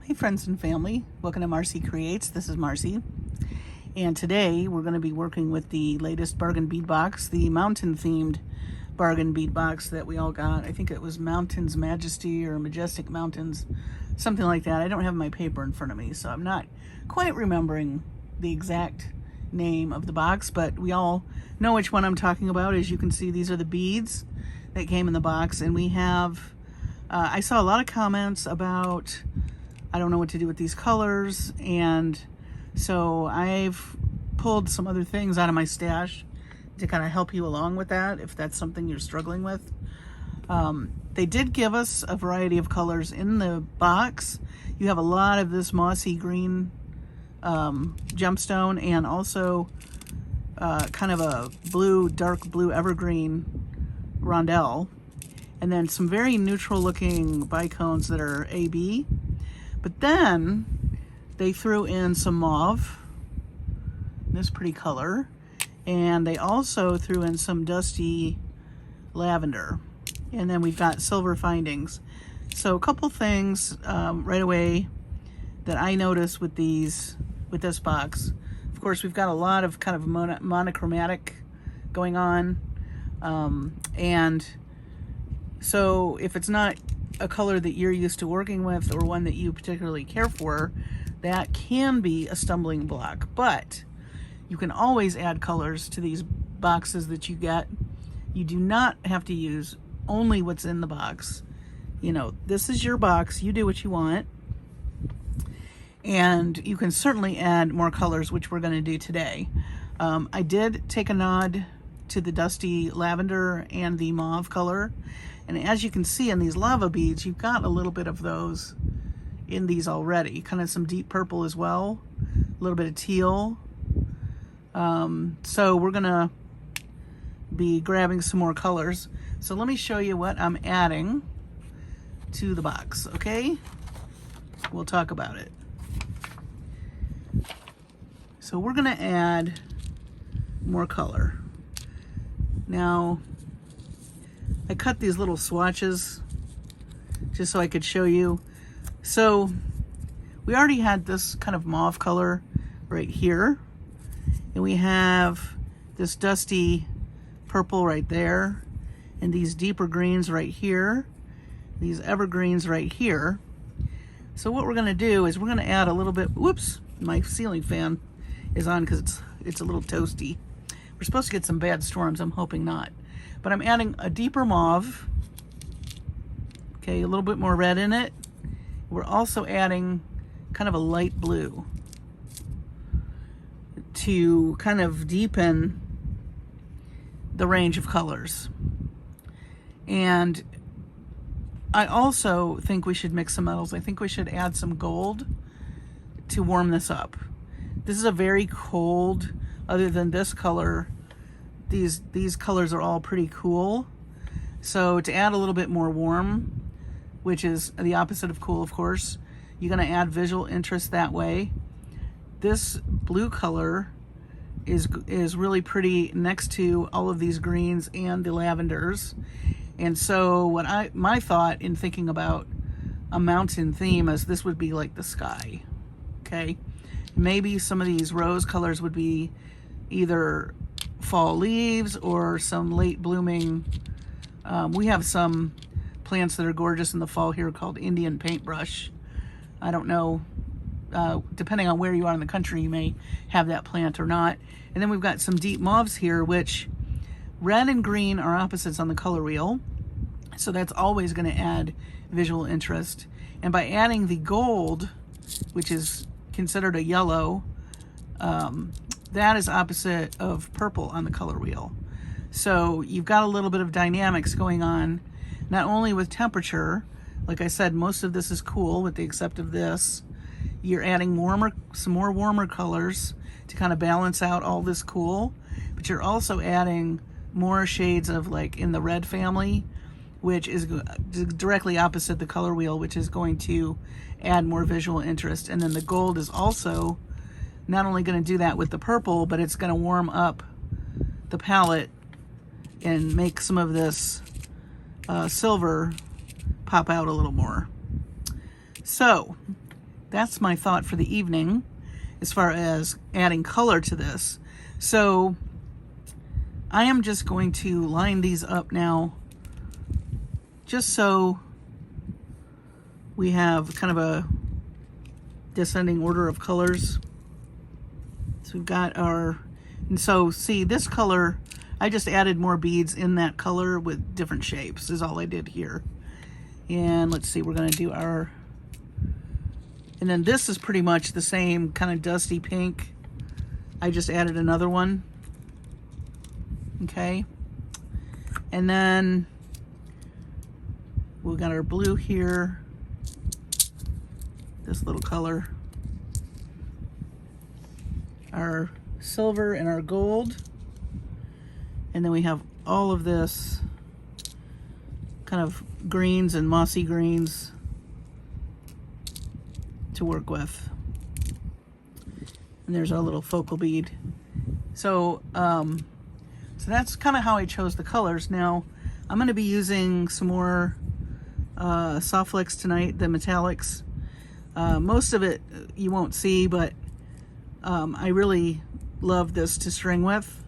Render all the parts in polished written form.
Hey friends and family, welcome to Marcie Creates. This is Marcie, and today we're going to be working with the latest bargain bead box, the mountain themed bargain bead box that we all got. I think it was Mountains Majesty or Majestic Mountains, something like that. I don't have my paper in front of me, so I'm not quite remembering the exact name of the box, but we all know which one I'm talking about. As you can see, these are the beads that came in the box, and we have I saw a lot of comments about I don't know what to do with these colors, and so I've pulled some other things out of my stash to kind of help you along with that if that's something you're struggling with. They did give us a variety of colors in the box. You have a lot of this mossy green gemstone, and also kind of a blue, dark blue evergreen rondelle, and then some very neutral looking bicones that are AB. But then they threw in some mauve, this pretty color, and they also threw in some dusty lavender. And then we've got silver findings. So a couple things right away that I noticed with this box. Of course, we've got a lot of kind of monochromatic going on. And so if it's not a color that you're used to working with or one that you particularly care for, that can be a stumbling block. But you can always add colors to these boxes that you get. You do not have to use only what's in the box. You know, this is your box, you do what you want, and you can certainly add more colors, which we're going to do today. I did take a nod to the dusty lavender and the mauve color, and as you can see in these lava beads, you've got a little bit of those in these already. Kind of some deep purple as well, a little bit of teal. So we're gonna be grabbing some more colors. So let me show you what I'm adding to the box, okay? We'll talk about it. So we're gonna add more color. Now, I cut these little swatches just so I could show you. So we already had this kind of mauve color right here, and we have this dusty purple right there, and these deeper greens right here, these evergreens right here. So what we're going to do is we're going to add a little bit, whoops, my ceiling fan is on because it's a little toasty. We're supposed to get some bad storms, I'm hoping not. But I'm adding a deeper mauve, okay, a little bit more red in it. We're also adding kind of a light blue to kind of deepen the range of colors. And I also think we should mix some metals. I think we should add some gold to warm this up. This is a very cold, other than this color, these colors are all pretty cool. So to add a little bit more warm, which is the opposite of cool, of course, you're going to add visual interest that way. This blue color is really pretty next to all of these greens and the lavenders. And so my thought in thinking about a mountain theme is this would be like the sky, okay? Maybe some of these rose colors would be either fall leaves or some late blooming. We have some plants that are gorgeous in the fall here called Indian paintbrush. I don't know, depending on where you are in the country, you may have that plant or not. And then we've got some deep mauves here, which red and green are opposites on the color wheel. So that's always going to add visual interest. And by adding the gold, which is considered a yellow, that is opposite of purple on the color wheel. So you've got a little bit of dynamics going on, not only with temperature. Like I said, most of this is cool with the exception of this. You're adding some more warmer colors to kind of balance out all this cool, but you're also adding more shades of, like, in the red family, which is directly opposite the color wheel, which is going to add more visual interest. And then the gold is also not only going to do that with the purple, but it's going to warm up the palette and make some of this silver pop out a little more. So that's my thought for the evening as far as adding color to this. So I am just going to line these up now, just so we have kind of a descending order of colors. So we've got our, and so see this color, I just added more beads in that color with different shapes is all I did here. And let's see, we're gonna do our, and then this is pretty much the same kind of dusty pink. I just added another one. Okay. And then we got our blue here, this little color, our silver and our gold, and then we have all of this kind of greens and mossy greens to work with. And there's our little focal bead. So so that's kind of how I chose the colors. Now I'm going to be using some more SoftFlex tonight, the metallics. Most of it you won't see, but I really love this to string with.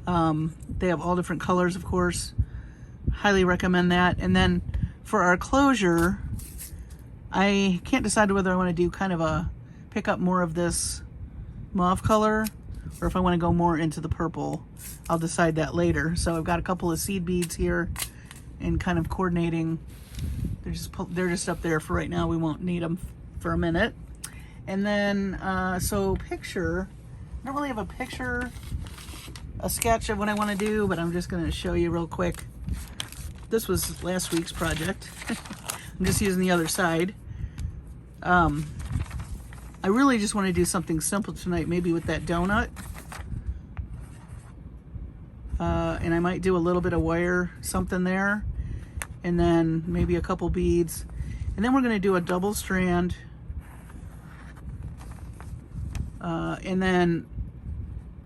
They have all different colors, of course. Highly recommend that. And then for our closure, I can't decide whether I want to do kind of a, pick up more of this mauve color, or if I want to go more into the purple. I'll decide that later. So I've got a couple of seed beads here and kind of coordinating. They're just up there for right now. We won't need them for a minute. And then, so picture, I don't really have a picture, a sketch of what I want to do, but I'm just going to show you real quick. This was last week's project. I'm just using the other side. I really just want to do something simple tonight, maybe with that donut. And I might do a little bit of wire, something there. And then maybe a couple beads. And then we're going to do a double strand. And then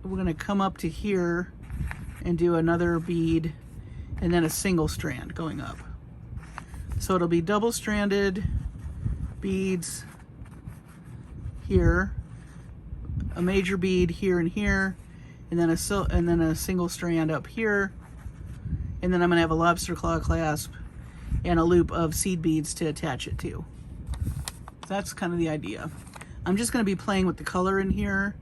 we're going to come up to here and do another bead and then a single strand going up. So it'll be double stranded beads here, a major bead here and here, and then a single strand up here, and then I'm gonna have a lobster claw clasp and a loop of seed beads to attach it to. That's kind of the idea. I'm just gonna be playing with the color in here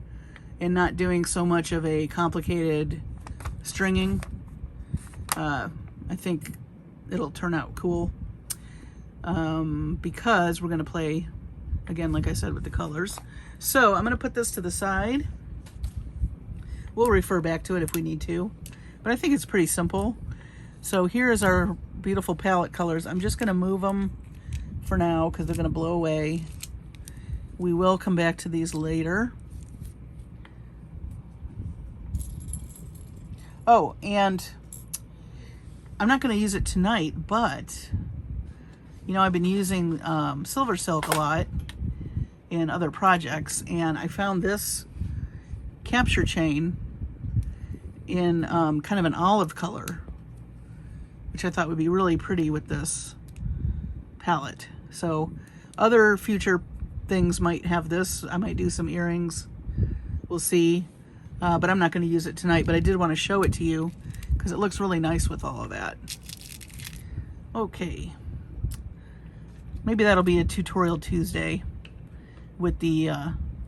and not doing so much of a complicated stringing. I think it'll turn out cool because we're gonna play, again, like I said, with the colors. So I'm gonna put this to the side. We'll refer back to it if we need to, but I think it's pretty simple. So here is our beautiful palette colors. I'm just gonna move them for now because they're gonna blow away. We will come back to these later. Oh, and I'm not gonna use it tonight, but you know, I've been using silver silk a lot in other projects, and I found this capture chain in kind of an olive color, which I thought would be really pretty with this palette. So other future things might have this. I might do some earrings. We'll see. But I'm not going to use it tonight, but I did want to show it to you because it looks really nice with all of that. Okay. Maybe that'll be a tutorial Tuesday with the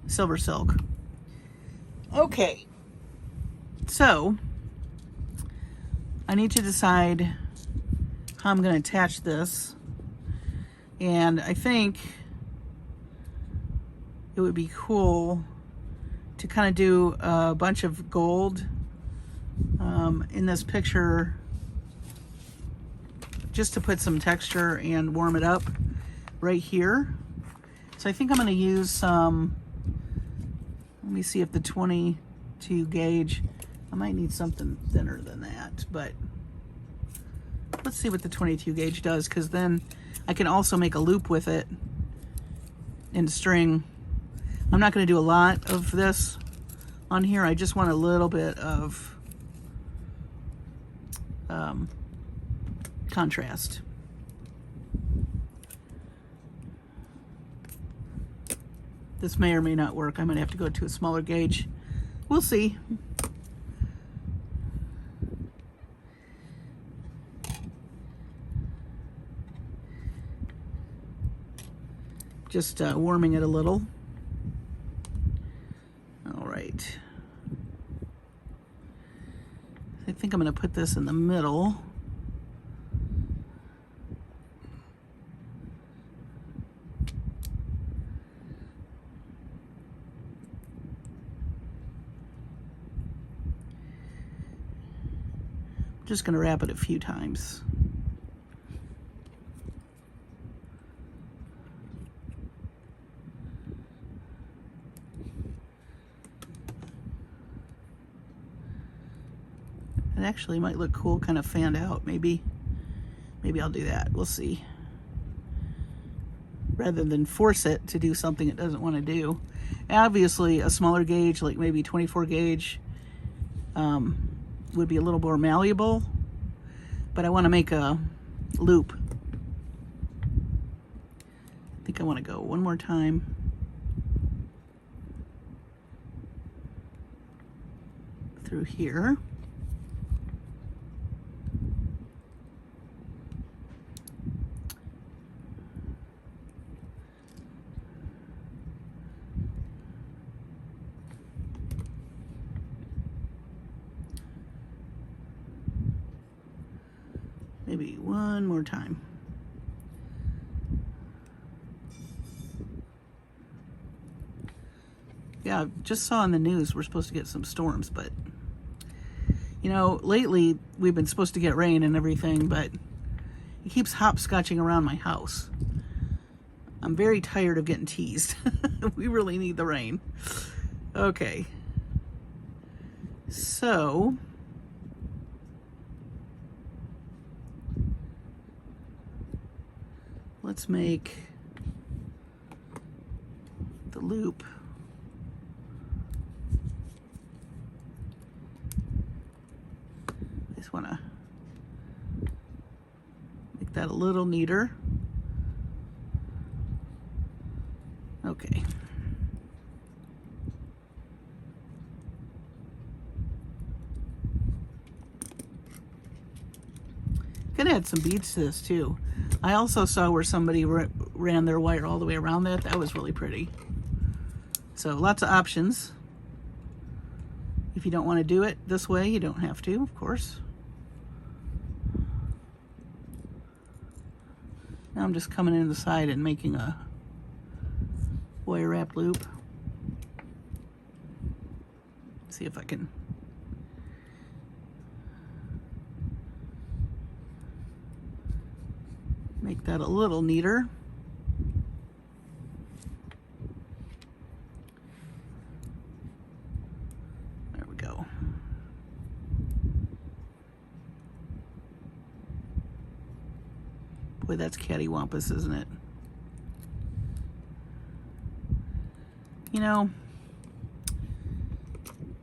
silver silk. Okay. So I need to decide how I'm going to attach this. And I think it would be cool to kind of do a bunch of gold in this picture, just to put some texture and warm it up right here. So I think I'm going to use some, let me see if the 22 gauge, I might need something thinner than that, but let's see what the 22 gauge does, because then I can also make a loop with it and string. I'm not going to do a lot of this on here. I just want a little bit of contrast. This may or may not work. I might have to go to a smaller gauge. We'll see. Just warming it a little. All right. I think I'm going to put this in the middle. Just going to wrap it a few times. It actually might look cool, kind of fanned out. Maybe I'll do that. We'll see. Rather than force it to do something it doesn't want to do. Obviously, a smaller gauge, like maybe 24 gauge, would be a little more malleable, but I want to make a loop. I think I want to go one more time. Through here. Maybe one more time. Yeah, just saw in the news we're supposed to get some storms, but you know, lately we've been supposed to get rain and everything, but it keeps hopscotching around my house. I'm very tired of getting teased. We really need the rain. Okay. So let's make the loop. I just want to make that a little neater. Okay. Could add some beads to this too. I also saw where somebody ran their wire all the way around that. That was really pretty. So lots of options. If you don't want to do it this way, you don't have to, of course. Now I'm just coming in the side and making a wire wrap loop. See if I can make that a little neater. There we go. Boy, that's cattywampus, isn't it? You know,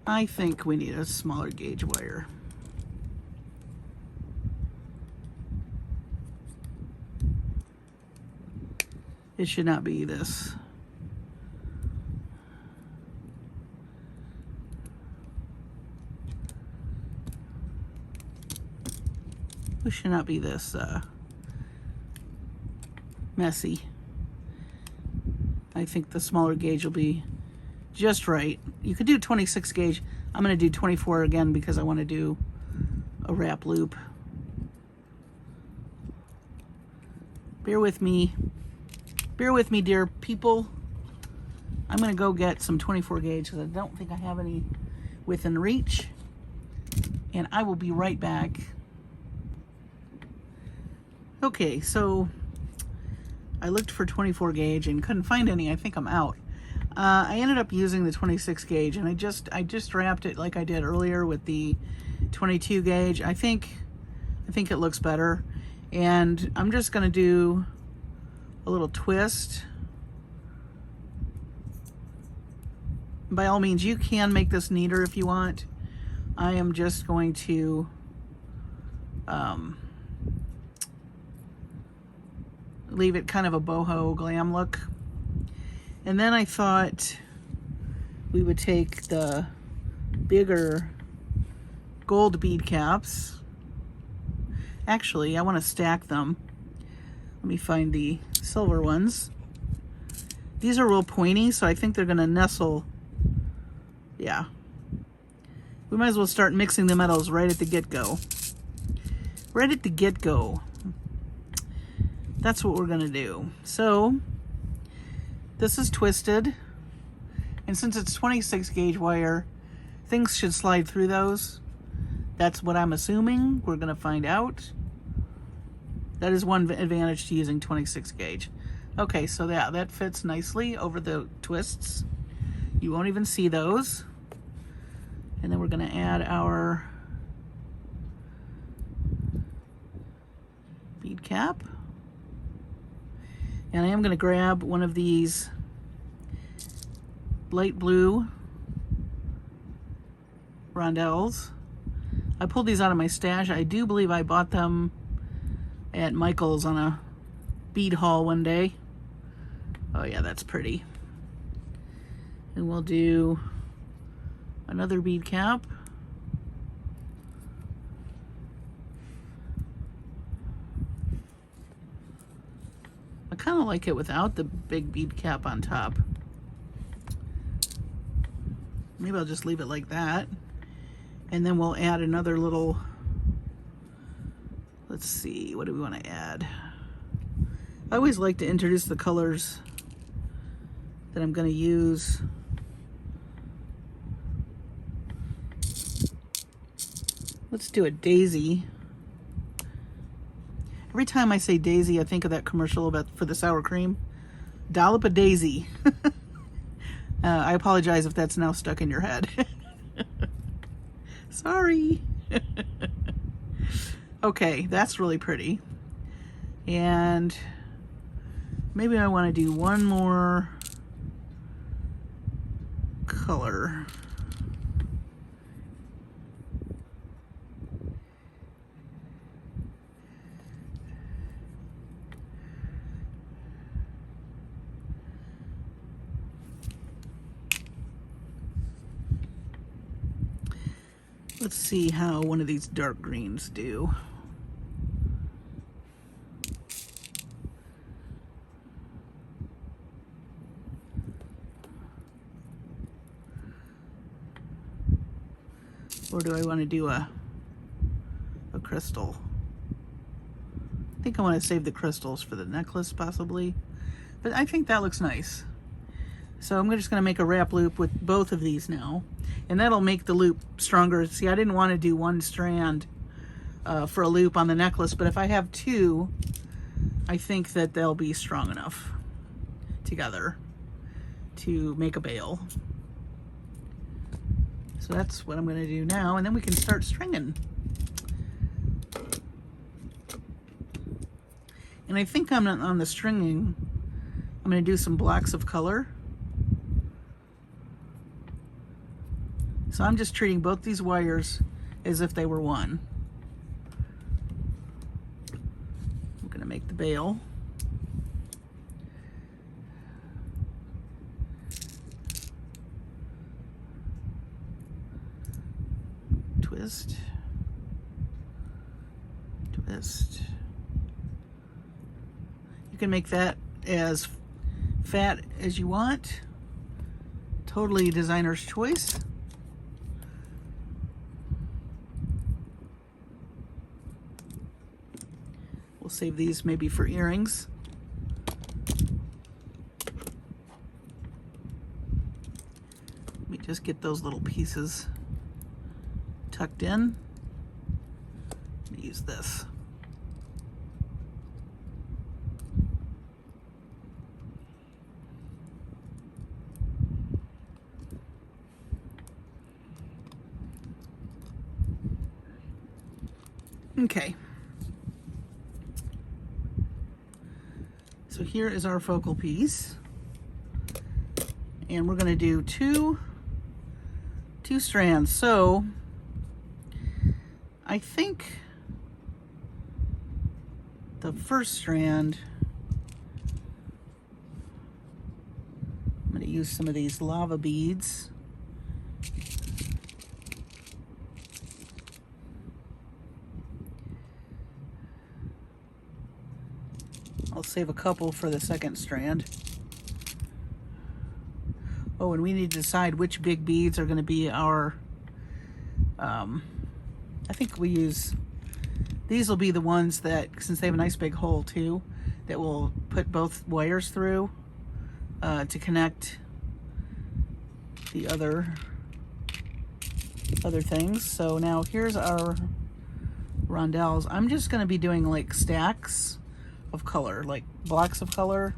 I think we need a smaller gauge wire. It should not be this. It should not be this messy. I think the smaller gauge will be just right. You could do 26 gauge. I'm going to do 24 again because I want to do a wrap loop. Bear with me. Bear with me, dear people. I'm going to go get some 24 gauge because I don't think I have any within reach. And I will be right back. Okay, so I looked for 24 gauge and couldn't find any. I think I'm out. I ended up using the 26 gauge, and I just wrapped it like I did earlier with the 22 gauge. I think it looks better. And I'm just going to do a little twist. By all means, you can make this neater if you want. I am just going to leave it kind of a boho glam look. And then I thought we would take the bigger gold bead caps. Actually, I want to stack them. Let me find the silver ones. These are real pointy, so I think they're going to nestle. Yeah. We might as well start mixing the metals right at the get-go. Right at the get-go. That's what we're going to do. So, this is twisted. And since it's 26 gauge wire, things should slide through those. That's what I'm assuming. We're going to find out. That is one advantage to using 26 gauge. Okay, so that fits nicely over the twists. You won't even see those. And then we're going to add our bead cap. And I am going to grab one of these light blue rondelles. I pulled these out of my stash. I do believe I bought them at Michael's on a bead haul one day. Oh yeah, that's pretty. And we'll do another bead cap. I kind of like it without the big bead cap on top. Maybe I'll just leave it like that. And then we'll add another little, let's see, what do we want to add? I always like to introduce the colors that I'm going to use. Let's do a daisy. Every time I say daisy, I think of that commercial for the sour cream. Dollop a daisy. I apologize if that's now stuck in your head. Sorry. Okay, that's really pretty. And maybe I want to do one more color. Let's see how one of these dark greens do. Or do I want to do a crystal? I think I want to save the crystals for the necklace possibly, but I think that looks nice. So I'm just going to make a wrap loop with both of these now, and that'll make the loop stronger. See, I didn't want to do one strand for a loop on the necklace, but if I have two, I think that they'll be strong enough together to make a bail. So that's what I'm going to do now, and then we can start stringing. And I think on the stringing, I'm going to do some blocks of color. So I'm just treating both these wires as if they were one. I'm going to make the bail. Twist, twist. You can make that as fat as you want. Totally designer's choice. We'll save these maybe for earrings. Let me just get those little pieces tucked in. Let me use this. Okay. So here is our focal piece. And we're going to do two strands. So I think the first strand use some of these lava beads. I'll save a couple for the second strand. Oh, and we need to decide which big beads are going to be our, I think we use, these will be the ones that, since they have a nice big hole too, that we'll put both wires through to connect the other things. So now here's our rondelles. I'm just going to be doing like stacks of color, like blocks of color.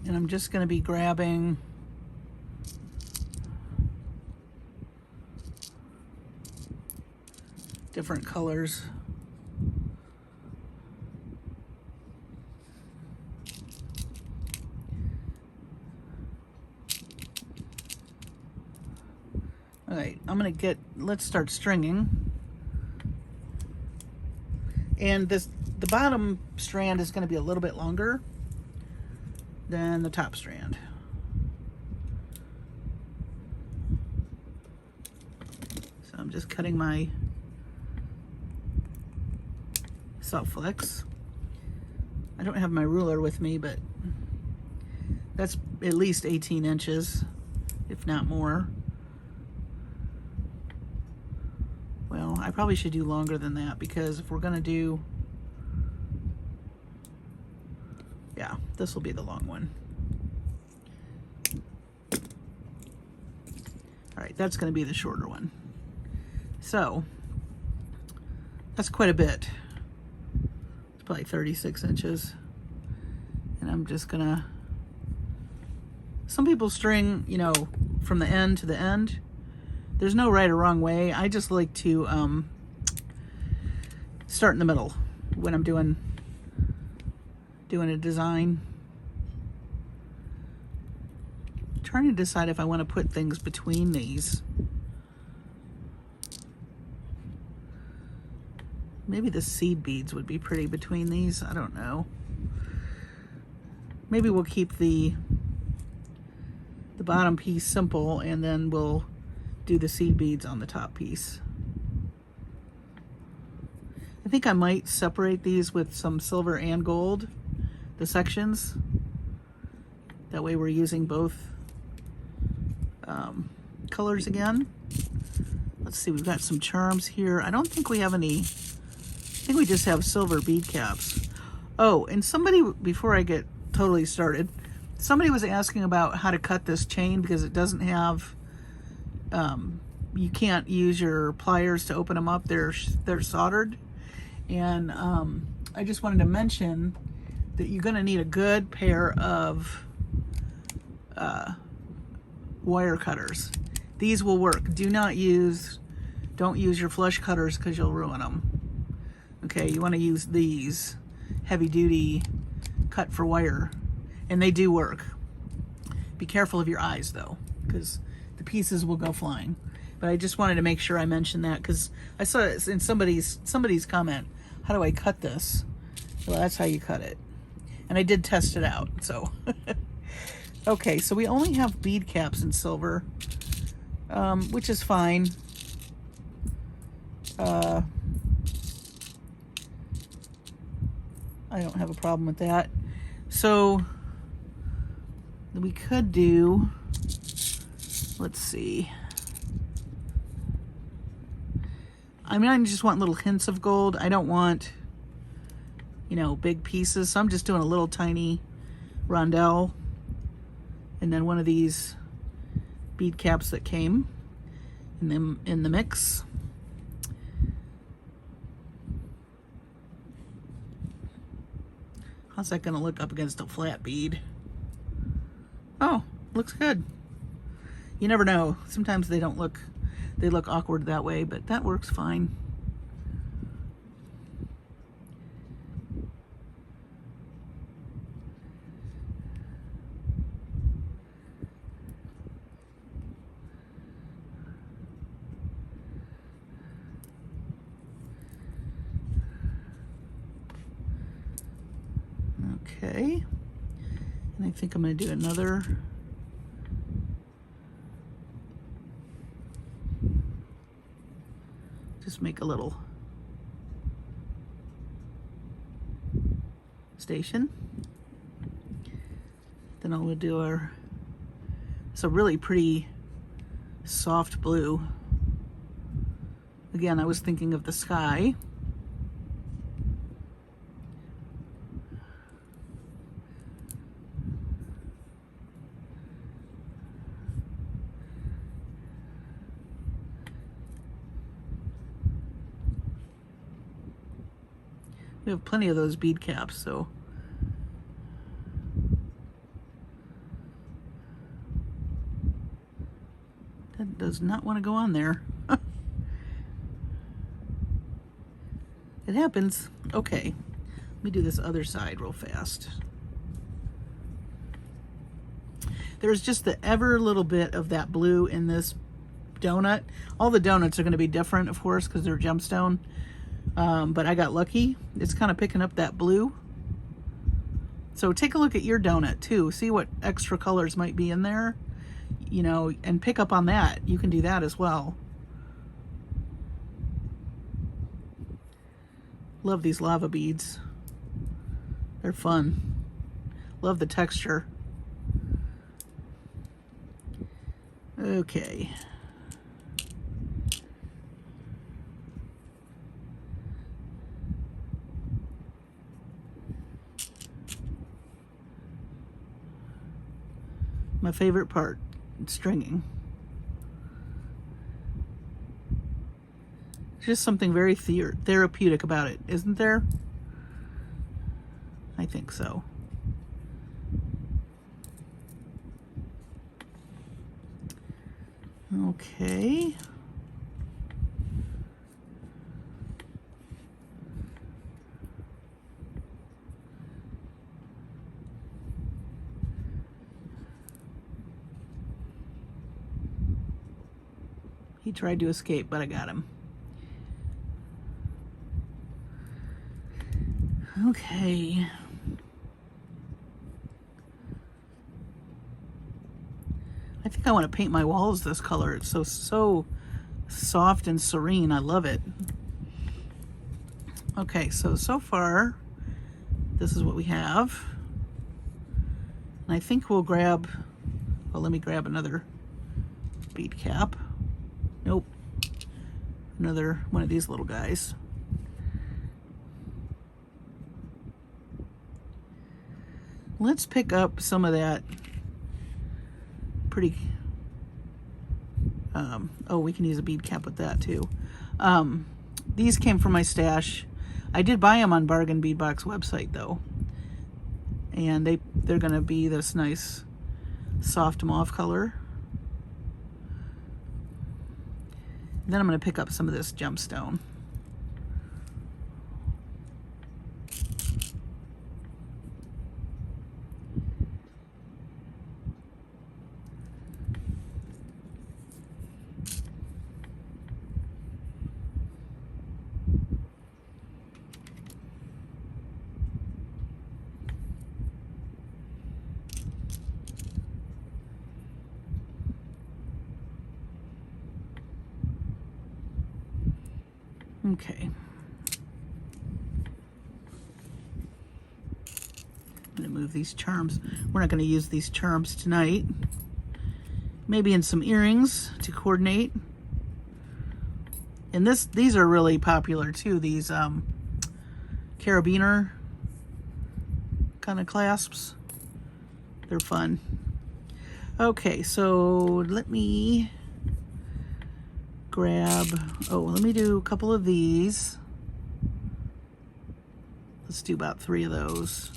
And I'm just going to be grabbing different colors. All right, let's start stringing. And the bottom strand is going to be a little bit longer than the top strand. So I'm just cutting my SoftFlex. I don't have my ruler with me, but that's at least 18 inches, if not more. Well, I probably should do longer than that, because if we're gonna do, yeah, this will be the long one. All right, that's gonna be the shorter one. So that's quite a bit. It's probably 36 inches. And I'm just gonna, some people string, you know, from the end to the end. There's no right or wrong way. I just like to start in the middle when I'm doing a design. I'm trying to decide if I want to put things between these. Maybe the seed beads would be pretty between these. I don't know. Maybe we'll keep the bottom piece simple, and then we'll do the seed beads on the top piece. I think I might separate these with some silver and gold, the sections. That way we're using both colors again. Let's see, we've got some charms here. I don't think we have any, I think we just have silver bead caps. Oh, and somebody, before I get totally started, somebody was asking about how to cut this chain, because it doesn't have, you can't use your pliers to open them up. They're soldered. And I just wanted to mention that you're going to need a good pair of wire cutters. These will work. Don't use your flush cutters, because you'll ruin them. Okay, you want to use these heavy duty cut for wire, and they do work. Be careful of your eyes though, because the pieces will go flying. But I just wanted to make sure I mentioned that, because I saw it in somebody's comment. How do I cut this? Well, that's how you cut it. And I did test it out, so. Okay, so we only have bead caps in silver, which is fine. I don't have a problem with that. So we could do, let's see. I mean, I just want little hints of gold. I don't want, you know, big pieces. So I'm just doing a little tiny rondelle, and then one of these bead caps that came in the mix. How's that gonna look up against a flat bead? Oh, looks good. You never know. Sometimes they don't look, they look awkward that way, but that works fine. Okay. Okay. And I think I'm going to do another. Just make a little station. Then I'll do our, it's a really pretty soft blue. Again, I was thinking of the sky. We have plenty of those bead caps, so that does not want to go on there. It happens. Okay, let me do this other side real fast. There's just the ever little bit of that blue in this donut. All the donuts are going to be different, of course, because they're gemstone. But I got lucky. It's kind of picking up that blue. So take a look at your donut too. See what extra colors might be in there, you know, and pick up on that. You can do that as well. Love these lava beads. They're fun. Love the texture. Okay. My favorite part, stringing. Just something very therapeutic about it, isn't there? I think so. Okay. He tried to escape, but I got him. Okay. I think I want to paint my walls this color. It's so soft and serene. I love it. Okay, so far, this is what we have. And I think we'll grab, well, let me grab another bead cap. Nope. Another one of these little guys. Let's pick up some of that pretty, oh, we can use a bead cap with that too. These came from my stash. I did buy them on Bargain Bead Box website though. And they're gonna be this nice soft mauve color. Then I'm going to pick up some of this gemstone. Okay. I'm going to move these charms. We're not going to use these charms tonight. Maybe in some earrings to coordinate. And these are really popular too. These carabiner kind of clasps. They're fun. Okay, so let me grab, let me do a couple of these. Let's do about 3 of those.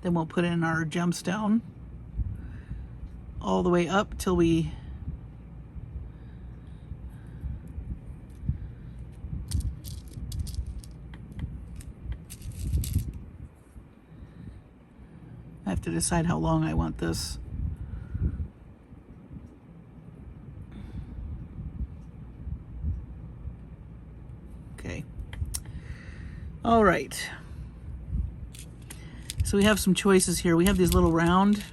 Then we'll put in our gemstone all the way up till we I have to decide how long I want this. Okay. All right. So we have some choices here. We have these little round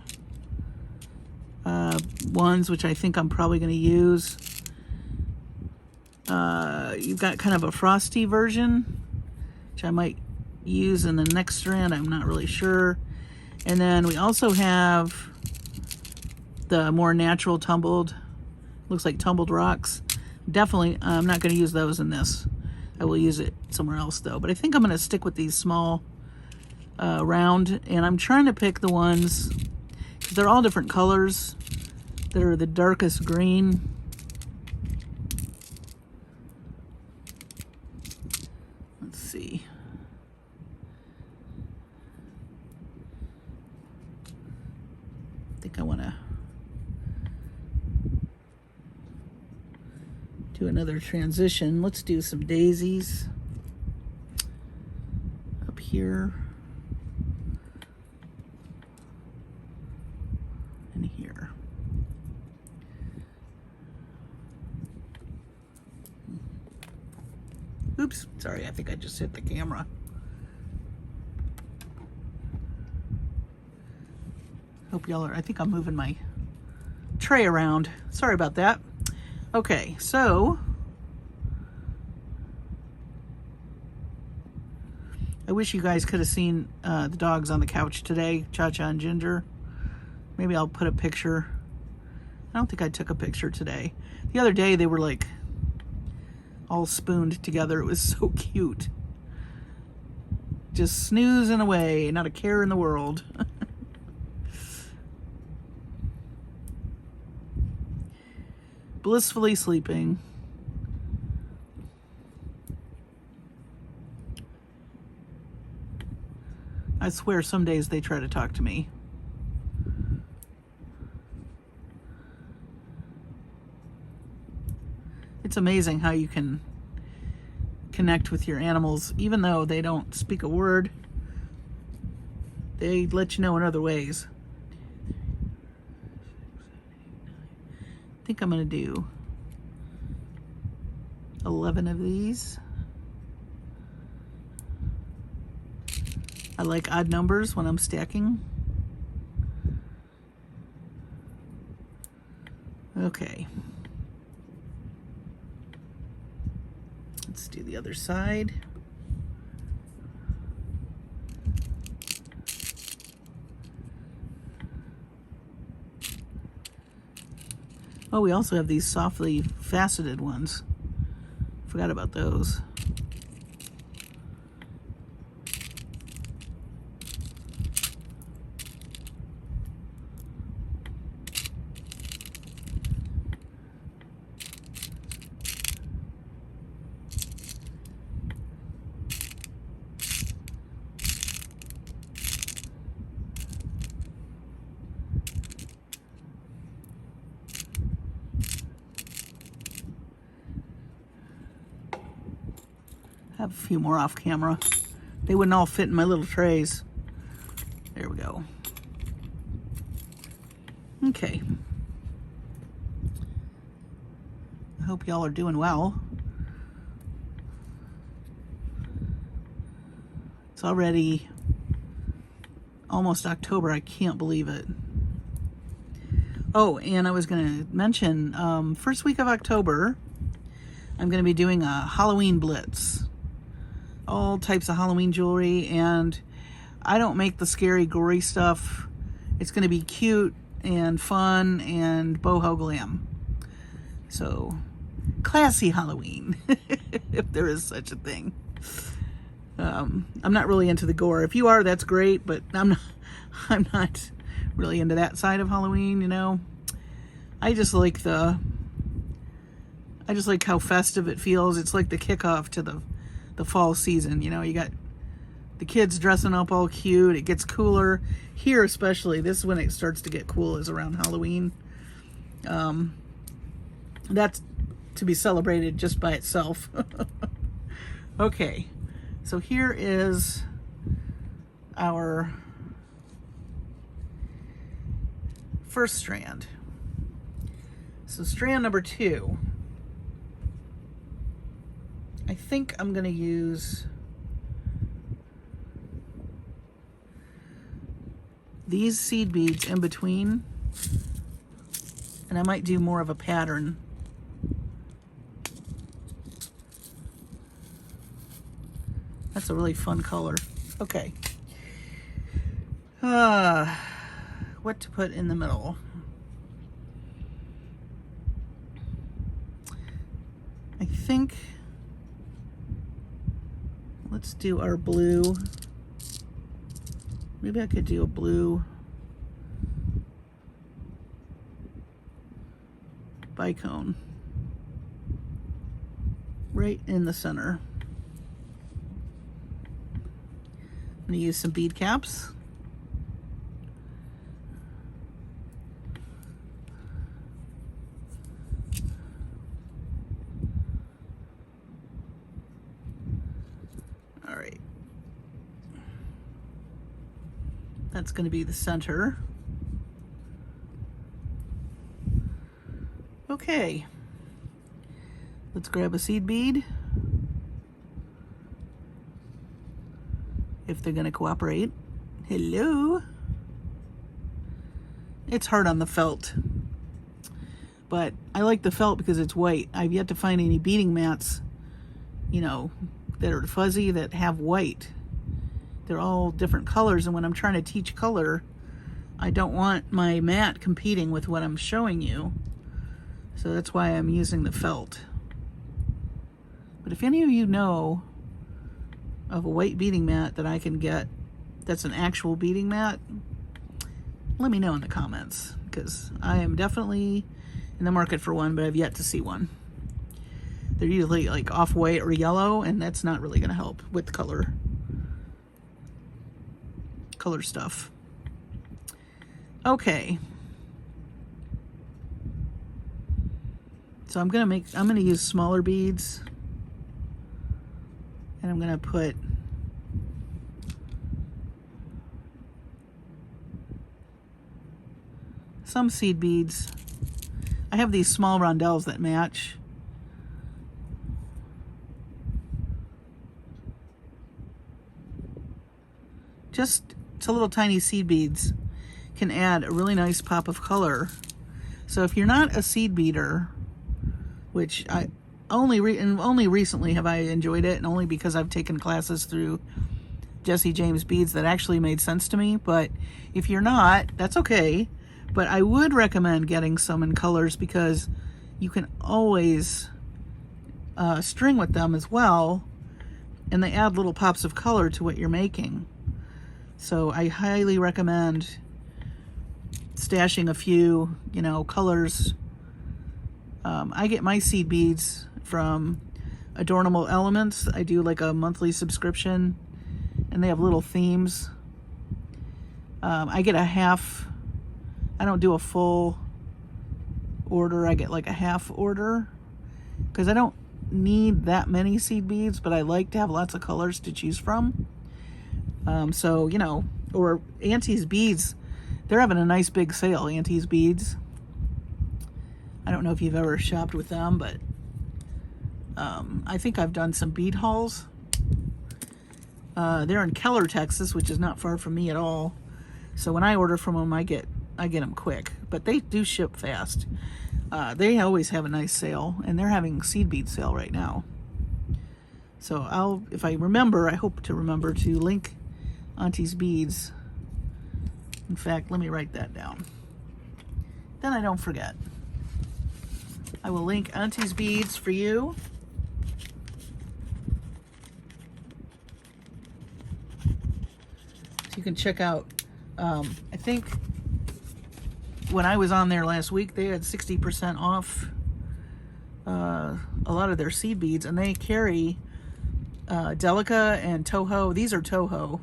ones, which I think I'm probably going to use. You've got kind of a frosty version, which I might use in the next strand. I'm not really sure. And then we also have the more natural tumbled, looks like tumbled rocks. Definitely, I'm not going to use those in this. I will use it somewhere else though. But I think I'm going to stick with these small round, and I'm trying to pick the ones, because they're all different colors, that are the darkest green. Let's see. I think I want to do another transition. Let's do some daisies up here and here. Oops, sorry, I think I just hit the camera. Hope y'all are, I think I'm moving my tray around. Sorry about that. Okay, so I wish you guys could have seen the dogs on the couch today, Cha-Cha and Ginger. Maybe I'll put a picture. I don't think I took a picture today. The other day they were like all spooned together. It was so cute. Just snoozing away, not a care in the world. Blissfully sleeping. I swear some days they try to talk to me. It's amazing how you can connect with your animals even though they don't speak a word. They let you know in other ways. I think I'm going to do 11 of these. I like odd numbers when I'm stacking. Okay. Let's do the other side. Oh, we also have these softly faceted ones. Forgot about those. Have a few more off camera. They wouldn't all fit in my little trays. There we go. Okay. I hope y'all are doing well. It's already almost October. I can't believe it. Oh, and I was going to mention, first week of October, I'm going to be doing a Halloween blitz. All types of Halloween jewelry, and I don't make the scary, gory stuff. It's going to be cute and fun and boho glam. So, classy Halloween, if there is such a thing. I'm not really into the gore. If you are, that's great, but I'm not really into that side of Halloween, you know. I just like how festive it feels. It's like the kickoff to the fall season. You know, you got the kids dressing up all cute. It gets cooler here, especially. This is when it starts to get cool, is around Halloween. That's to be celebrated just by itself. Okay, so here is our first strand. So strand number 2. I think I'm going to use these seed beads in between, and I might do more of a pattern. That's a really fun color. Okay. What to put in the middle? I think let's do our blue. Maybe I could do a blue bicone right in the center. I'm going to use some bead caps. All right. That's going to be the center. Okay. Let's grab a seed bead. If they're going to cooperate. Hello. It's hard on the felt, but I like the felt because it's white. I've yet to find any beading mats, you know, that are fuzzy that have white. They're all different colors, and when I'm trying to teach color, I don't want my mat competing with what I'm showing you. So that's why I'm using the felt. But if any of you know of a white beading mat that I can get that's an actual beading mat, let me know in the comments, because I am definitely in the market for one, but I've yet to see one. They're usually like off-white or yellow, and that's not really going to help with color stuff. Okay. So I'm going to use smaller beads, and I'm going to put some seed beads. I have these small rondelles that match. Just to little tiny seed beads can add a really nice pop of color. So if you're not a seed beader, which I only recently have I enjoyed it, and only because I've taken classes through Jesse James Beads that actually made sense to me. But if you're not, that's okay. But I would recommend getting some in colors, because you can always string with them as well, and they add little pops of color to what you're making. So I highly recommend stashing a few, you know, colors. I get my seed beads from Adornable Elements. I do like a monthly subscription, and they have little themes. I get a half. I don't do a full order. I get like a half order, because I don't need that many seed beads, but I like to have lots of colors to choose from. So, you know, or Aunties Beads, they're having a nice big sale, Aunties Beads. I don't know if you've ever shopped with them, but I think I've done some bead hauls. They're in Keller, Texas, which is not far from me at all. So when I order from them, I get them quick, but they do ship fast. They always have a nice sale, and they're having seed bead sale right now. So if I remember, I hope to remember to link Aunties Beads. In fact, let me write that down. Then I don't forget. I will link Aunties Beads for you. So you can check out, I think when I was on there last week, they had 60% off a lot of their seed beads, and they carry Delica and Toho. These are Toho.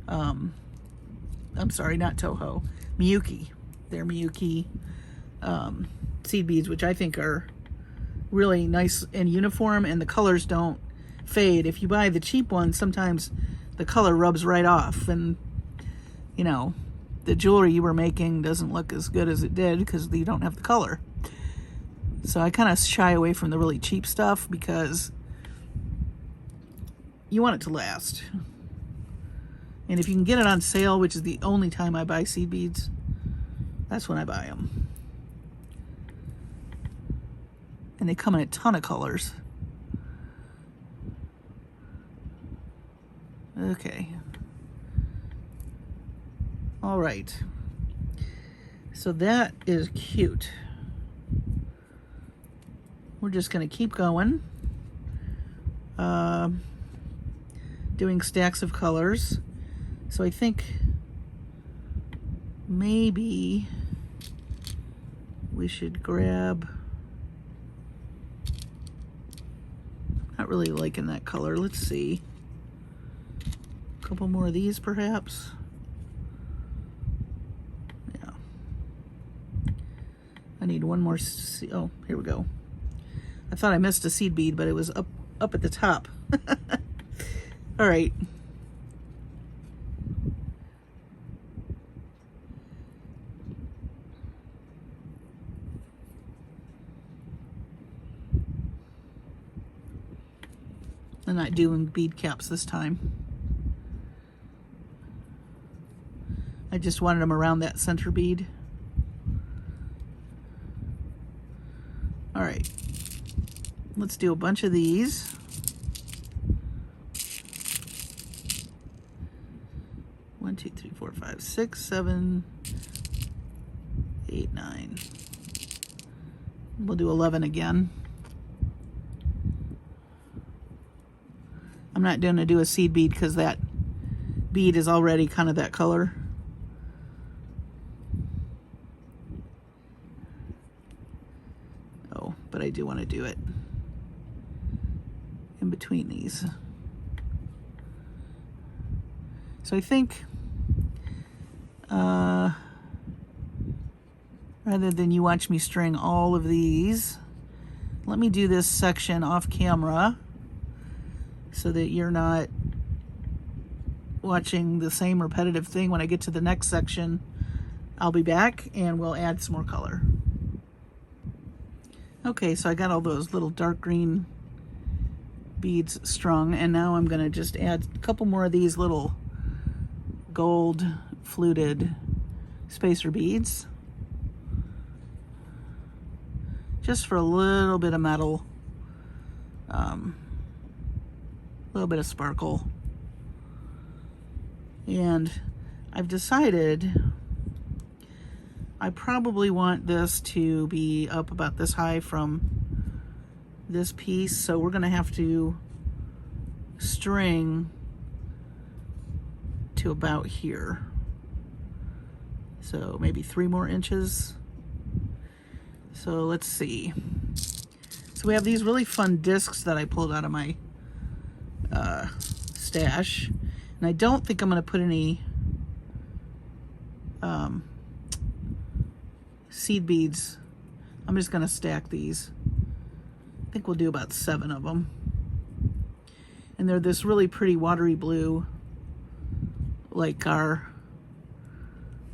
I'm sorry, not Toho. Miyuki. They're Miyuki seed beads, which I think are really nice and uniform, and the colors don't fade. If you buy the cheap ones, sometimes the color rubs right off, and you know, the jewelry you were making doesn't look as good as it did because you don't have the color. So I kind of shy away from the really cheap stuff, because you want it to last. And if you can get it on sale, which is the only time I buy seed beads, that's when I buy them. And they come in a ton of colors. Okay. All right. So that is cute. We're just going to keep going. Doing stacks of colors. So I think maybe we should grab, not really liking that color. Let's see. A couple more of these perhaps. Yeah. I need one more. Oh, here we go. I thought I missed a seed bead, but it was up at the top. All right. I'm not doing bead caps this time. I just wanted them around that center bead. All right. Let's do a bunch of these. One, two, three, four, five, 6, 7, 8, 9. We'll do 11 again. I'm not going to do a seed bead because that bead is already kind of that color. Oh, but I do want to do it in between these. So I think rather than you watch me string all of these, let me do this section off camera so that you're not watching the same repetitive thing. When I get to the next section, I'll be back and we'll add some more color. Okay, so I got all those little dark green beads strung, and now I'm gonna just add a couple more of these little gold fluted spacer beads, just for a little bit of metal, a little bit of sparkle. And I've decided I probably want this to be up about this high from this piece, so we're gonna have to string to about here. So maybe 3 more inches. So let's see. So we have these really fun discs that I pulled out of my stash. And I don't think I'm going to put any seed beads. I'm just going to stack these. I think we'll do about 7 of them. And they're this really pretty watery blue, like our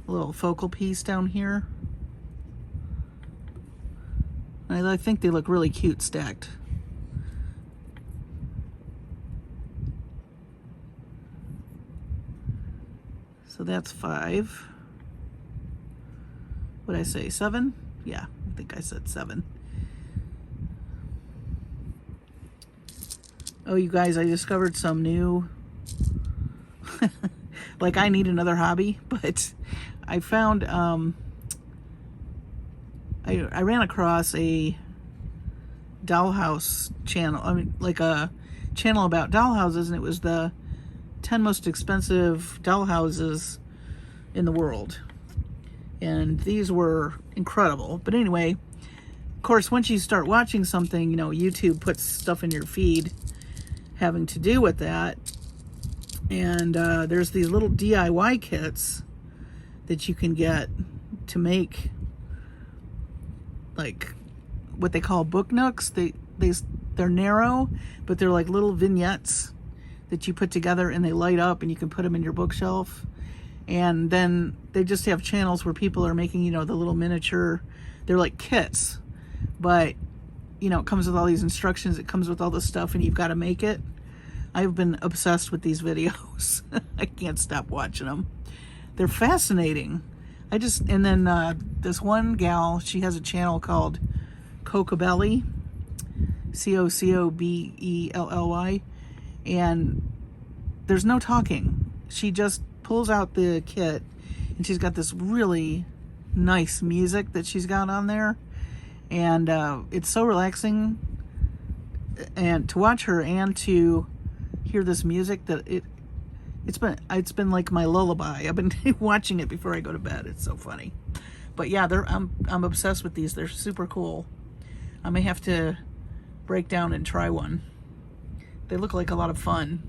little focal piece down here. And I think they look really cute stacked. So that's 5. What did I say, 7? Yeah, I think I said 7. Oh, you guys, I discovered some new, like I need another hobby, but I found, I ran across a dollhouse channel, I mean, like a channel about dollhouses, and it was the 10 most expensive dollhouses in the world. And these were incredible. But anyway, of course, once you start watching something, you know, YouTube puts stuff in your feed having to do with that. And there's these little DIY kits that you can get to make, like what they call book nooks. They're narrow, but they're like little vignettes that you put together, and they light up, and you can put them in your bookshelf. And then they just have channels where people are making, you know, the little miniature, they're like kits, but you know, it comes with all these instructions, it comes with all this stuff, and you've got to make it. I've been obsessed with these videos. I can't stop watching them. They're fascinating. And then this one gal, she has a channel called Cocobelly, Cocobelly, and there's no talking. She just pulls out the kit, and she's got this really nice music that she's got on there, and it's so relaxing, and to watch her and to hear this music that it's been like my lullaby. I've been watching it before I go to bed. It's so funny. But yeah, I'm obsessed with these. They're super cool. I may have to break down and try one. They look like a lot of fun.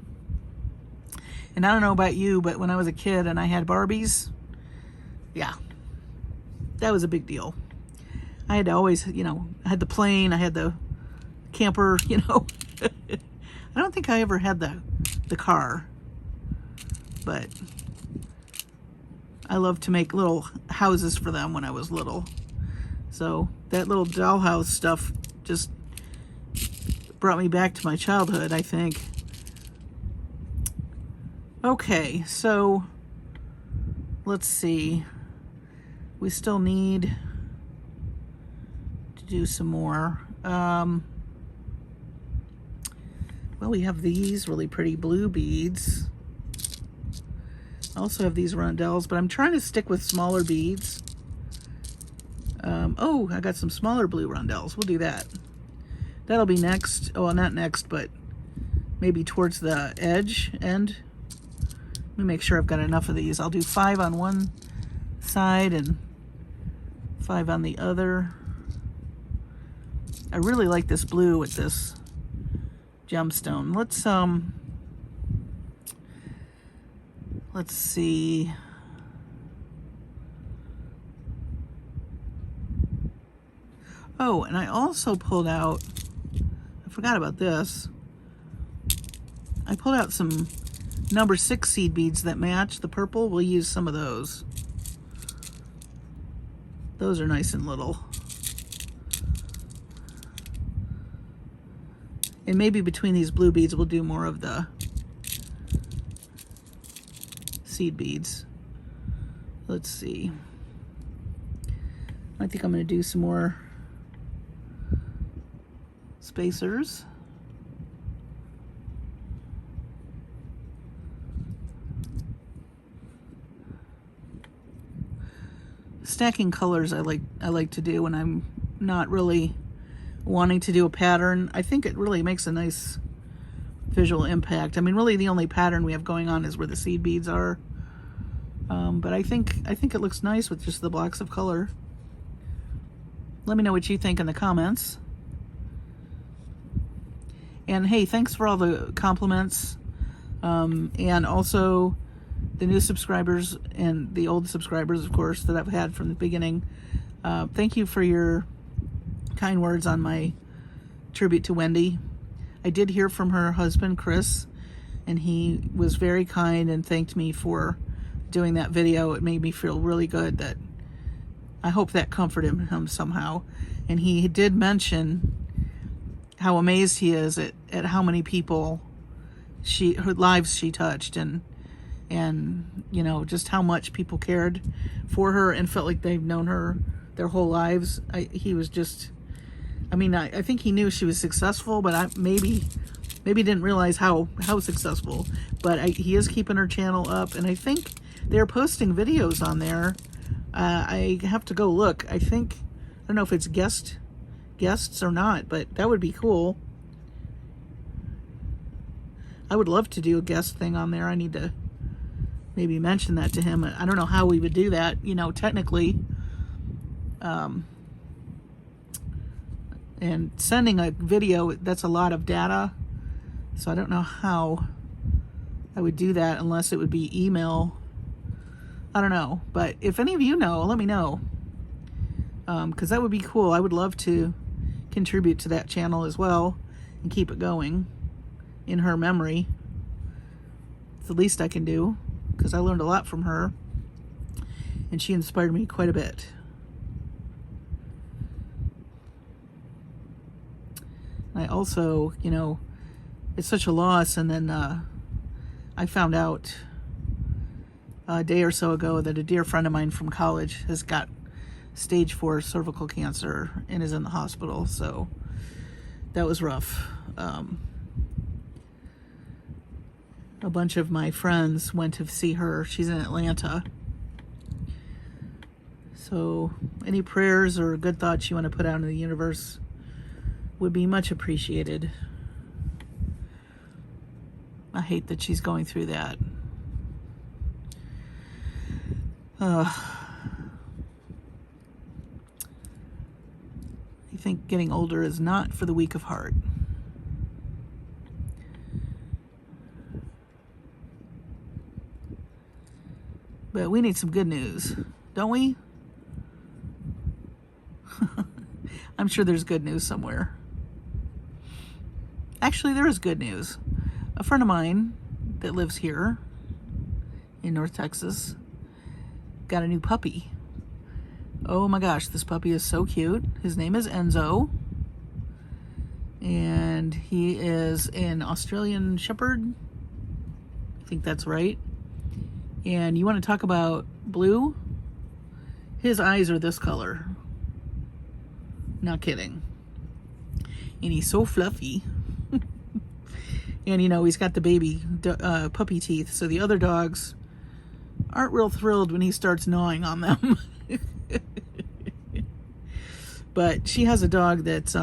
And I don't know about you, but when I was a kid and I had Barbies, yeah, that was a big deal. I had to always, I had the plane, I had the camper, I don't think I ever had the car, but I loved to make little houses for them when I was little. So that little dollhouse stuff just brought me back to my childhood, I think. Okay, so let's see. We still need to do some more. Well, we have these really pretty blue beads. I also have these rondelles, but I'm trying to stick with smaller beads. Oh, I got some smaller blue rondelles. We'll do that. That'll be next. Oh, well, not next, but maybe towards the end. Let me make sure I've got enough of these. I'll do 5 on one side and 5 on the other. I really like this blue with this gemstone. Let's see. Oh, and I also pulled out, I forgot about this. I pulled out some number 6 seed beads that match the purple. We'll use some of those. Those are nice and little. And maybe between these blue beads, we'll do more of the seed beads. Let's see. I think I'm going to do some more spacers. Stacking colors I like to do when I'm not really wanting to do a pattern. I think it really makes a nice visual impact. I mean, really the only pattern we have going on is where the seed beads are. But I think it looks nice with just the blocks of color. Let me know what you think in the comments. And hey, thanks for all the compliments. And also the new subscribers and the old subscribers, of course, that I've had from the beginning. Thank you for your kind words on my tribute to Wendy. I did hear from her husband, Chris, and he was very kind and thanked me for doing that video. It made me feel really good. That I hope that comforted him somehow. And he did mention how amazed he is at how many people her lives she touched, and just how much people cared for her and felt like they've known her their whole lives. He was just, I think he knew she was successful, but maybe didn't realize how successful. But he is keeping her channel up, and I think they're posting videos on there. I have to go look. I don't know if it's guests or not, but that would be cool. I would love to do a guest thing on there. I need to maybe mention that to him. I don't know how we would do that, technically. And sending a video, that's a lot of data. So I don't know how I would do that unless it would be email. I don't know. But if any of you know, let me know. Because that would be cool. I would love to contribute to that channel as well and keep it going in her memory. It's the least I can do, because I learned a lot from her and she inspired me quite a bit. I also, it's such a loss. And then I found out a day or so ago that a dear friend of mine from college has got stage 4 cervical cancer and is in the hospital. So that was rough. A bunch of my friends went to see her. She's in Atlanta. So any prayers or good thoughts you want to put out into the universe would be much appreciated. I hate that she's going through that. I think getting older is not for the weak of heart. But we need some good news, don't we? I'm sure there's good news somewhere. Actually, there is good news. A friend of mine that lives here in North Texas got a new puppy. Oh my gosh, this puppy is so cute. His name is Enzo. And he is an Australian Shepherd. I think that's right. And you want to talk about blue? His eyes are this color. Not kidding. And he's so fluffy. And you know, he's got the baby puppy teeth, so the other dogs aren't real thrilled when he starts gnawing on them. But she has a dog that's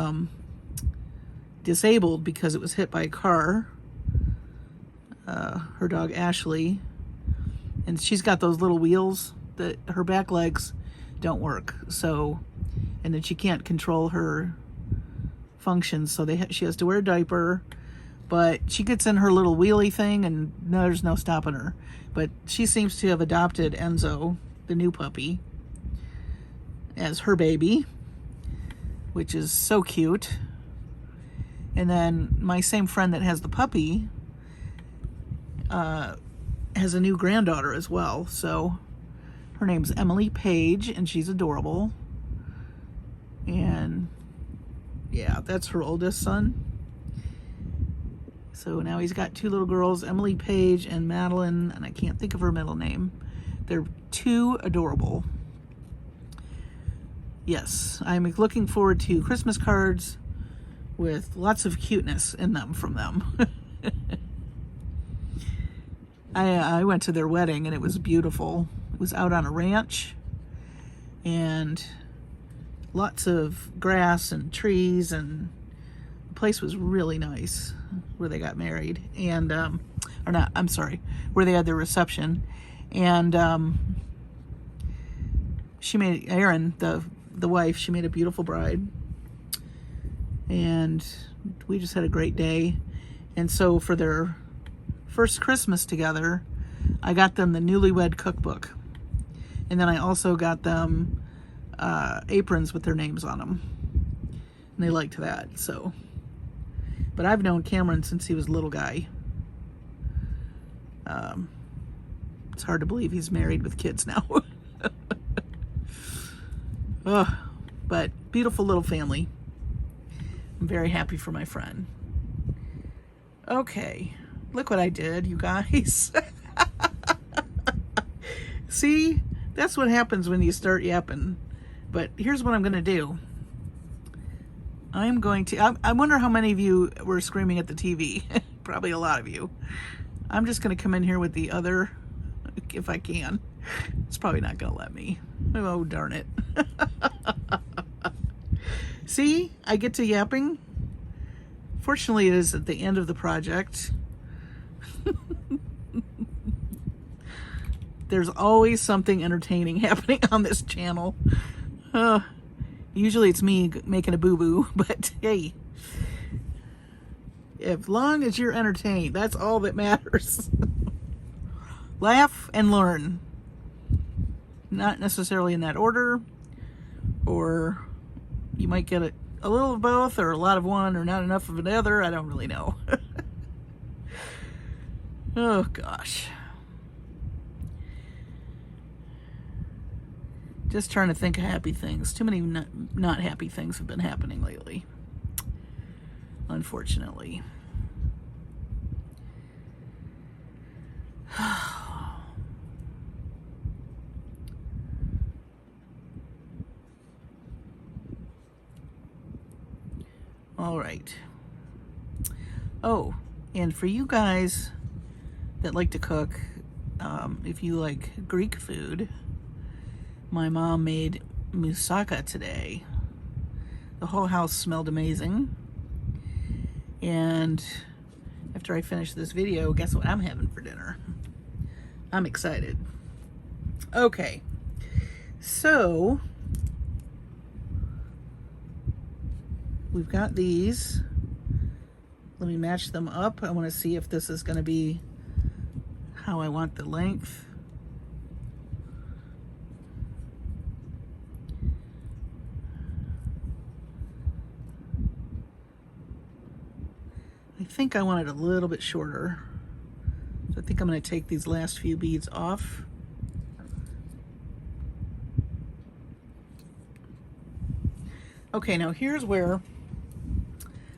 disabled because it was hit by a car. Her dog Ashley. And she's got those little wheels that her back legs don't work. So, and then she can't control her functions. So she has to wear a diaper. But she gets in her little wheelie thing and there's no stopping her. But she seems to have adopted Enzo, the new puppy, as her baby, which is so cute. And then my same friend that has the puppy has a new granddaughter as well. So her name's Emily Page and she's adorable. And yeah, that's her oldest son. So now he's got 2 little girls, Emily Page and Madeline, and I can't think of her middle name. They're too adorable. Yes, I'm looking forward to Christmas cards with lots of cuteness in them from them. I went to their wedding and it was beautiful. It was out on a ranch and lots of grass and trees, and the place was really nice where they got married. And or not, I'm sorry, where they had their reception. And she made Erin, the wife, she made a beautiful bride. And we just had a great day. And so for their first Christmas together, I got them the Newlywed Cookbook. And then I also got them aprons with their names on them. And they liked that, so. But I've known Cameron since he was a little guy. It's hard to believe he's married with kids now. But beautiful little family. I'm very happy for my friend. Okay, look what I did, you guys. See, that's what happens when you start yapping. But here's what I'm gonna do. I'm going to, I wonder how many of you were screaming at the TV. Probably a lot of you. I'm just gonna come in here with the other, if I can. It's probably not gonna let me. Oh, darn it. See, I get to yapping. Fortunately, it is at the end of the project. There's always something entertaining happening on this channel. Usually it's me making a boo-boo, but hey, as long as you're entertained, that's all that matters. Laugh and learn. Not necessarily in that order, or you might get a little of both, or a lot of one, or not enough of another. I don't really know. Oh gosh. Just trying to think of happy things. Too many not happy things have been happening lately, unfortunately. All right. Oh, and for you guys that like to cook, if you like Greek food, my mom made moussaka today. The whole house smelled amazing. And after I finish this video, guess what I'm having for dinner? I'm excited. Okay, so we've got these. Let me match them up. I want to see if this is going to be how I want the length. I think I want it a little bit shorter. So I think I'm going to take these last few beads off. Okay, now here's where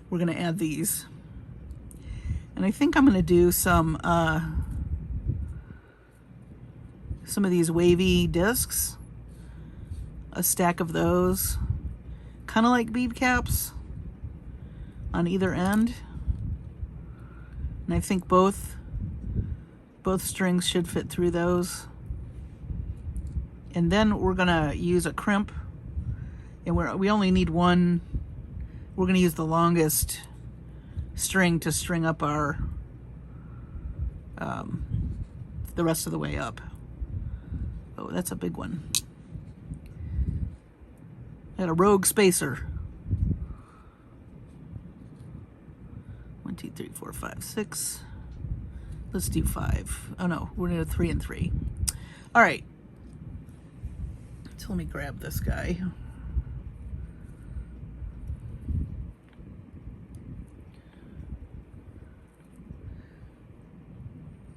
we're going to add these. And I think I'm going to do some of these wavy discs, a stack of those, kind of like bead caps on either end. And I think both strings should fit through those. And then we're gonna use a crimp, and we only need one. We're gonna use the longest string to string up our the rest of the way up. Oh, that's a big one. I had a rogue spacer. 1, 2, 3, 4, 5, 6. Let's do 5. Oh no, we're gonna do 3 and 3. All right. So let me grab this guy.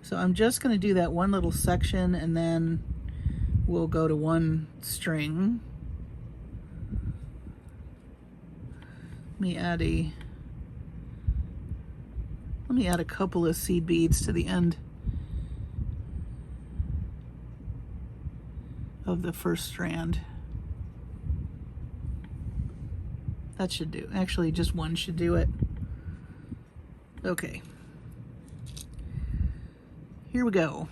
So I'm just going to do that one little section, and then we'll go to one string. Let me add a couple of seed beads to the end of the first strand. That should do. Actually, just one should do it. Okay. Here we go.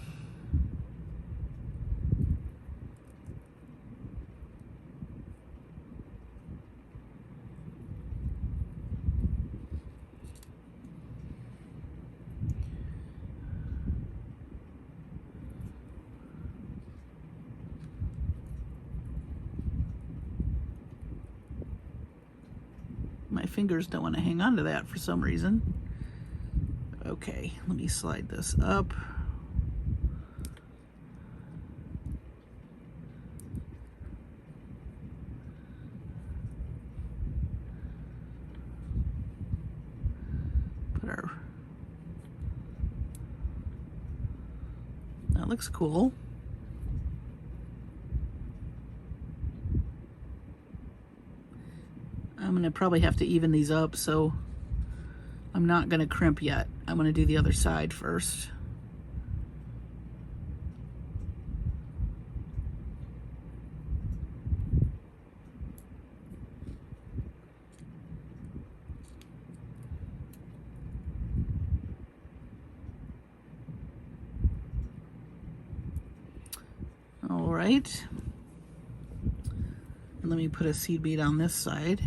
My fingers don't want to hang on to that for some reason. Okay, let me slide this up. That looks cool. I'm gonna probably have to even these up, so I'm not gonna crimp yet. I'm gonna do the other side first. All right. And let me put a seed bead on this side.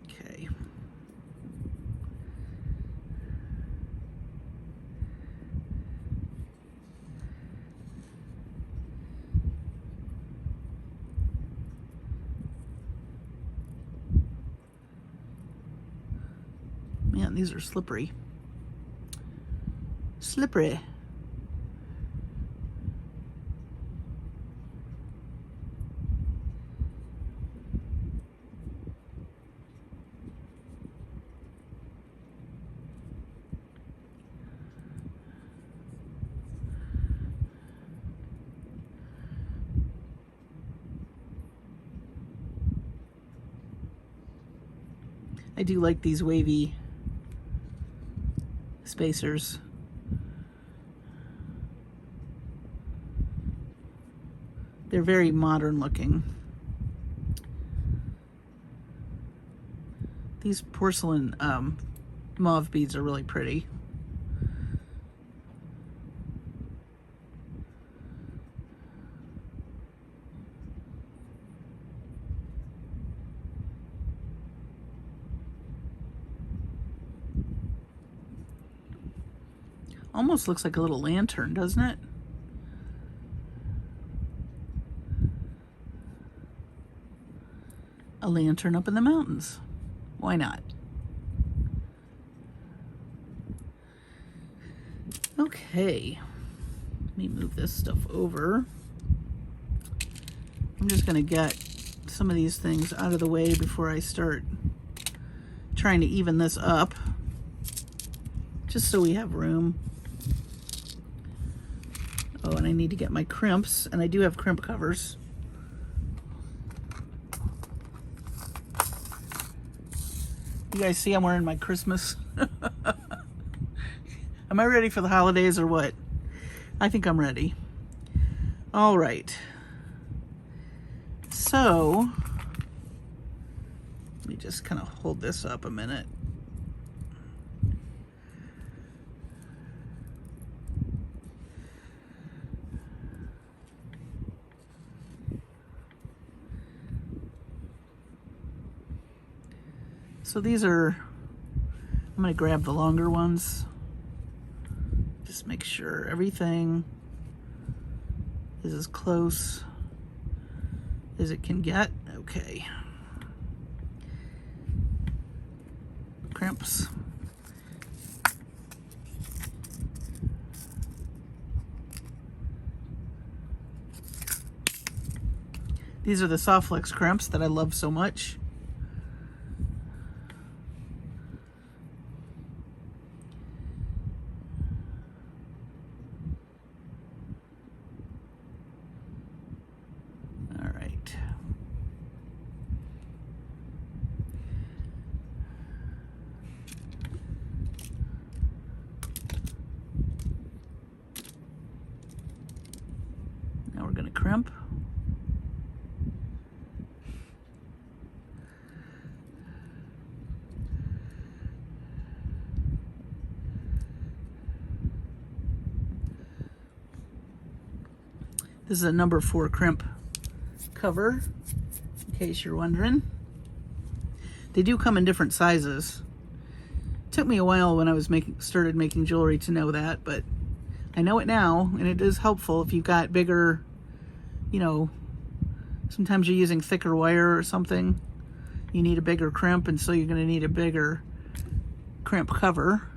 Okay. Man, these are slippery. Slippery. I do like these wavy spacers. They're very modern looking. These porcelain mauve beads are really pretty. Almost looks like a little lantern, doesn't it? A lantern up in the mountains. Why not? Okay. Let me move this stuff over. I'm just going to get some of these things out of the way before I start trying to even this up, just so we have room. Oh, and I need to get my crimps, and I do have crimp covers. You guys see I'm wearing my Christmas. Am I ready for the holidays or what? I think I'm ready. All right. So, let me just kind of hold this up a minute. So these are, I'm going to grab the longer ones. Just make sure everything is as close as it can get. Okay. Crimps. These are the SoftFlex crimps that I love so much. Now we're going to crimp. This is a number 4 crimp cover, in case you're wondering. They do come in different sizes. It took me a while when I was started making jewelry to know that, but I know it now, and it is helpful if you've got bigger, you know, sometimes you're using thicker wire or something. You need a bigger crimp, and so you're going to need a bigger crimp cover.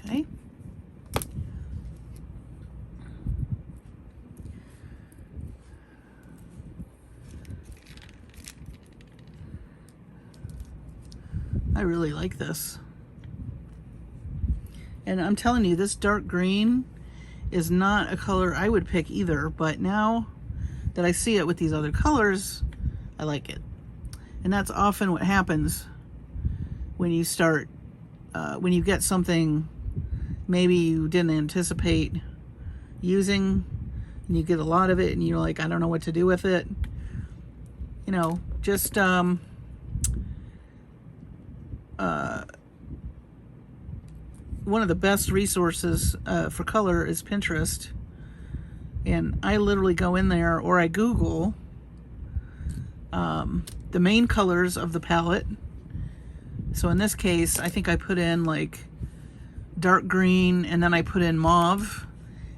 Okay. I really like this. And I'm telling you, this dark green is not a color I would pick either, but now that I see it with these other colors, I like it. And that's often what happens when you start, when you get something maybe you didn't anticipate using, and you get a lot of it and you're like, I don't know what to do with it. You know, just one of the best resources for color is Pinterest. And I literally go in there, or I Google the main colors of the palette. So in this case, I think I put in like dark green, and then I put in mauve,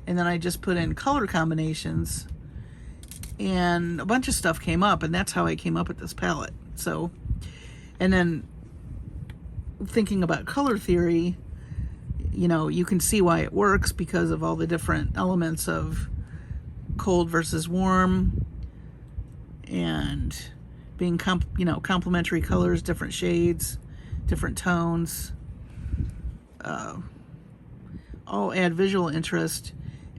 and then I just put in color combinations, and a bunch of stuff came up, and that's how I came up with this palette. So, and then thinking about color theory, you know, you can see why it works because of all the different elements of cold versus warm, and being complementary colors, different shades, different tones, all add visual interest,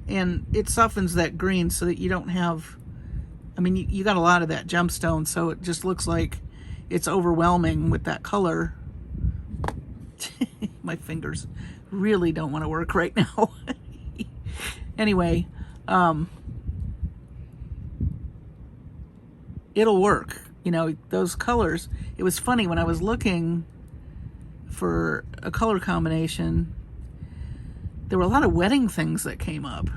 and it softens that green so that you don't have, I mean, you got a lot of that gemstone, so it just looks like it's overwhelming with that color. My fingers really don't want to work right now. Anyway, it'll work. You know, those colors, it was funny when I was looking for a color combination, there were a lot of wedding things that came up.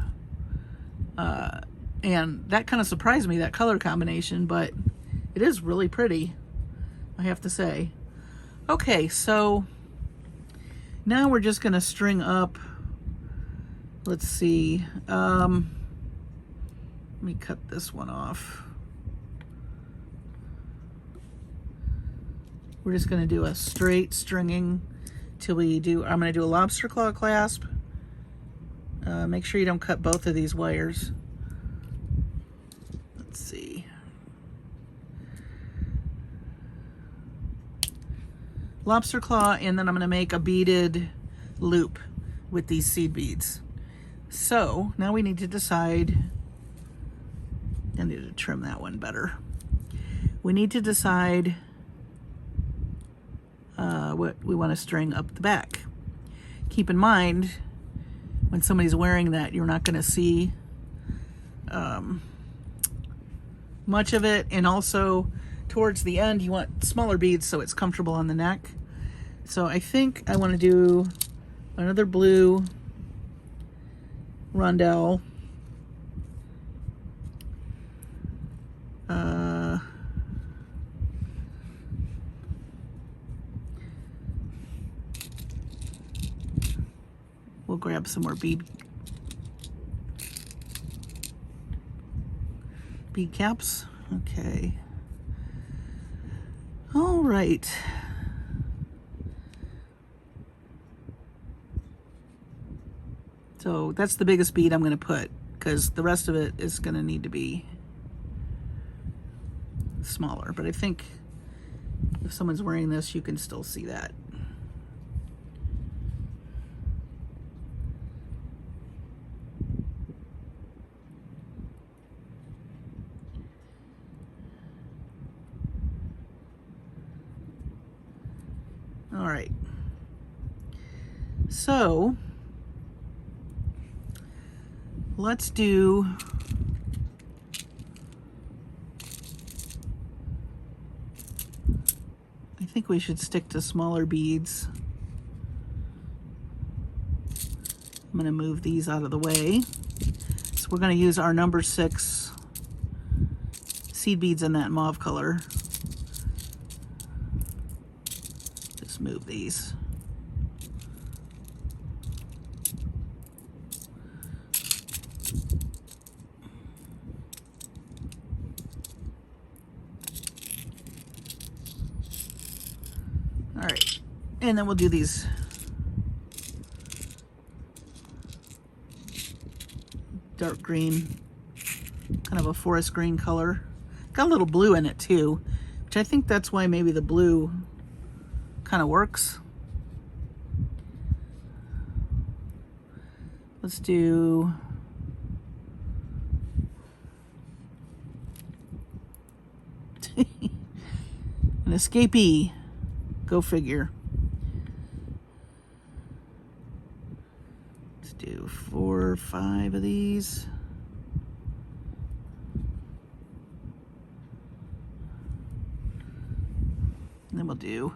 And that kind of surprised me, that color combination, but it is really pretty, I have to say. Okay, so now we're just gonna string up, let's see, let me cut this one off. We're just gonna do a straight stringing till we do, I'm gonna do a lobster claw clasp. Make sure you don't cut both of these wires. Let's see. Lobster claw, and then I'm gonna make a beaded loop with these seed beads. So now we need to decide, I need to trim that one better. We need to decide what we want to string up the back. Keep in mind, when somebody's wearing that, you're not going to see much of it, and also towards the end you want smaller beads so it's comfortable on the neck. So I think I want to do another blue rondelle. We'll grab some more bead caps. Okay. All right. So that's the biggest bead I'm going to put, because the rest of it is going to need to be smaller. But I think if someone's wearing this, you can still see that. All right. So let's do, I think we should stick to smaller beads. I'm going to move these out of the way. So we're going to use our number 6 seed beads in that mauve color. Just move these. All right, and then we'll do these dark green, kind of a forest green color. Got a little blue in it too, which I think that's why maybe the blue kind of works. Let's do an escapee. Go figure. Let's do 4 or 5 of these. And then we'll do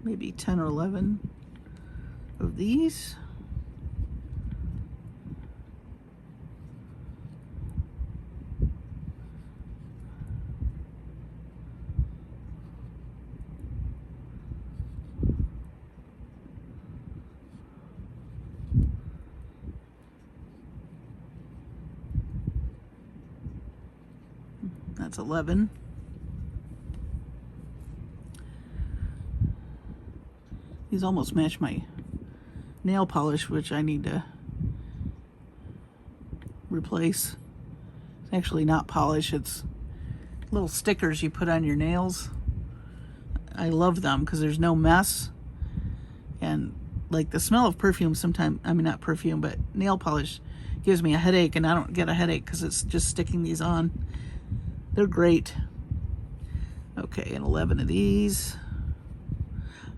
maybe 10 or 11 of these. That's 11. These almost match my nail polish, which I need to replace. It's actually not polish, it's little stickers you put on your nails. I love them because there's no mess. And like the smell of perfume sometimes, I mean not perfume, but nail polish gives me a headache, and I don't get a headache because it's just sticking these on. They're great. Okay, and 11 of these.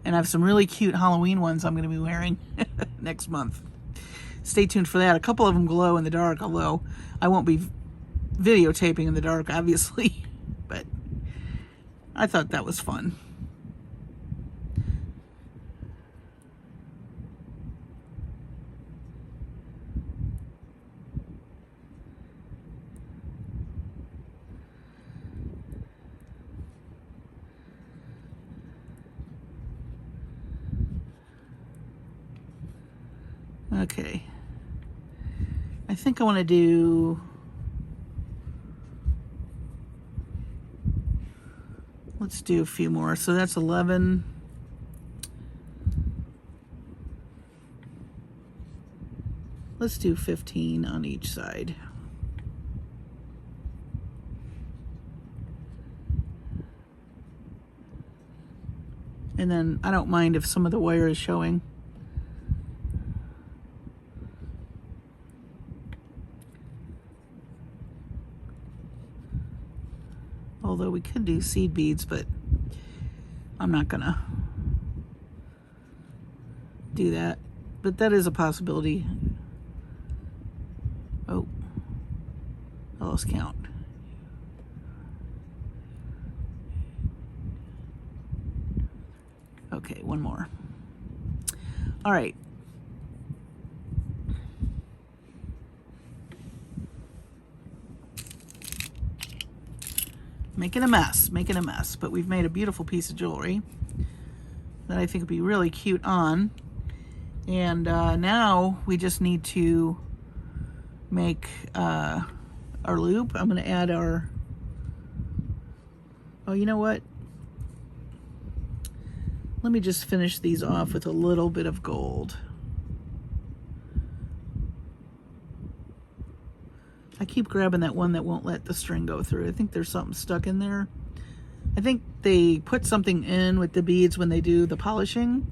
And I have some really cute Halloween ones I'm going to be wearing next month. Stay tuned for that. A couple of them glow in the dark, although I won't be videotaping in the dark, obviously. But I thought that was fun. Okay. I think I want to do, let's do a few more. So that's 11. Let's do 15 on each side. And then I don't mind if some of the wire is showing. Although we could do seed beads, but I'm not gonna do that. But that is a possibility. Oh, I lost count. Okay, one more. All right. Making a mess, but we've made a beautiful piece of jewelry that I think would be really cute on. And now we just need to make our loop. I'm going to add our, oh, you know what? Let me just finish these off with a little bit of gold. I keep grabbing that one that won't let the string go through. I think there's something stuck in there. I think they put something in with the beads when they do the polishing.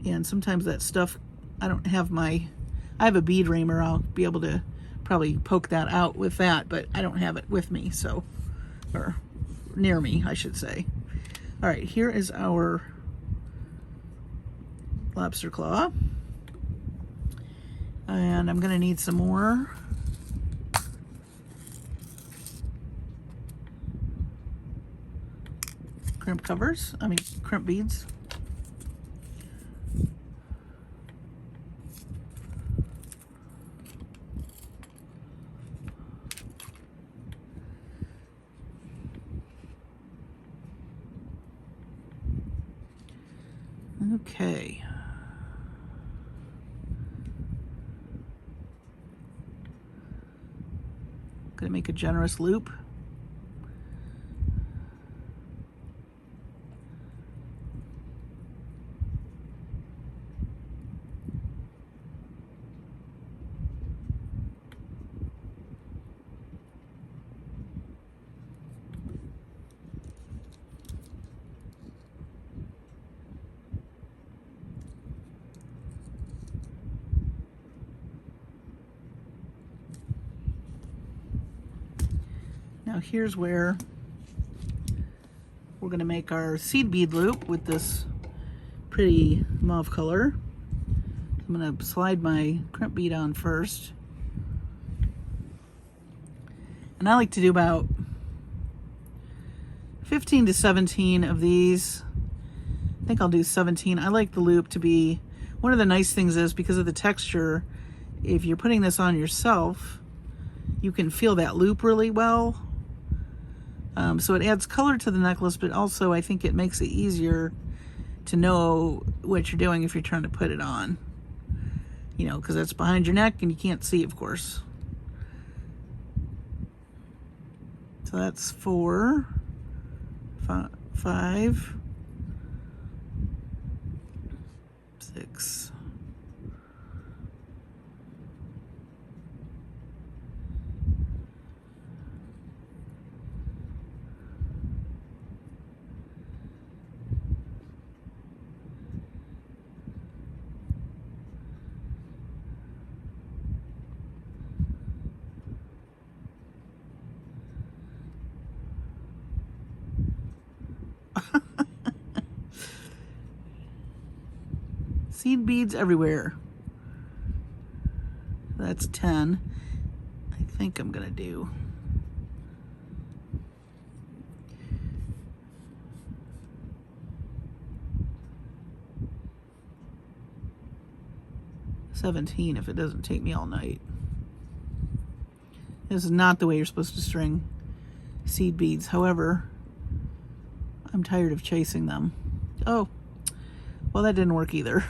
And sometimes that stuff, I have a bead reamer. I'll be able to probably poke that out with that, but I don't have it with me, so, or near me, I should say. All right, here is our lobster claw. And I'm gonna need some more. Crimp beads. Okay. Gonna make a generous loop. Now here's where we're going to make our seed bead loop with this pretty mauve color. I'm going to slide my crimp bead on first. And I like to do about 15 to 17 of these. I think I'll do 17. I like the loop to be, one of the nice things is because of the texture, if you're putting this on yourself, you can feel that loop really well. So it adds color to the necklace, but also I think it makes it easier to know what you're doing if you're trying to put it on. You know, because it's behind your neck and you can't see, of course. So that's 4, 5, 6. Seed beads everywhere. That's 10. I think I'm gonna do $17 if it doesn't take me all night. This is not the way you're supposed to string seed beads. However, I'm tired of chasing them. Oh, well, that didn't work either.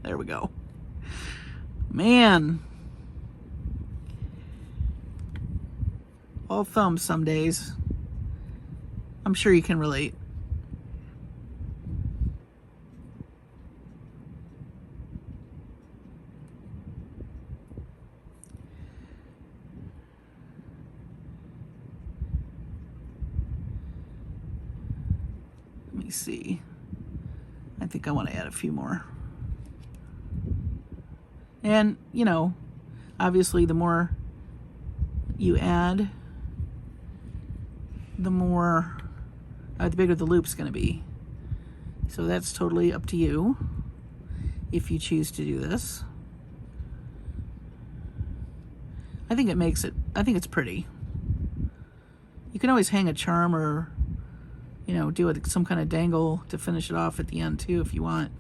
There we go. Man. All thumbs some days. I'm sure you can relate. Let me see. I think I want to add a few more. And, you know, obviously the more you add, the more, the bigger the loop's going to be. So that's totally up to you if you choose to do this. I think it makes it, I think it's pretty. You can always hang a charm or, you know, do it some kind of dangle to finish it off at the end too if you want.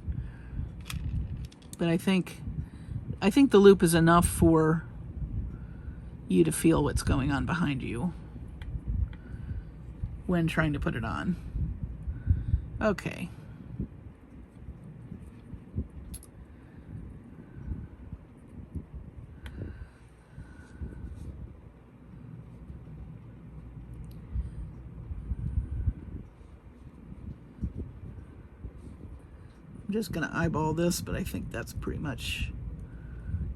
But I think the loop is enough for you to feel what's going on behind you when trying to put it on. Okay. I'm just gonna eyeball this, but I think that's pretty much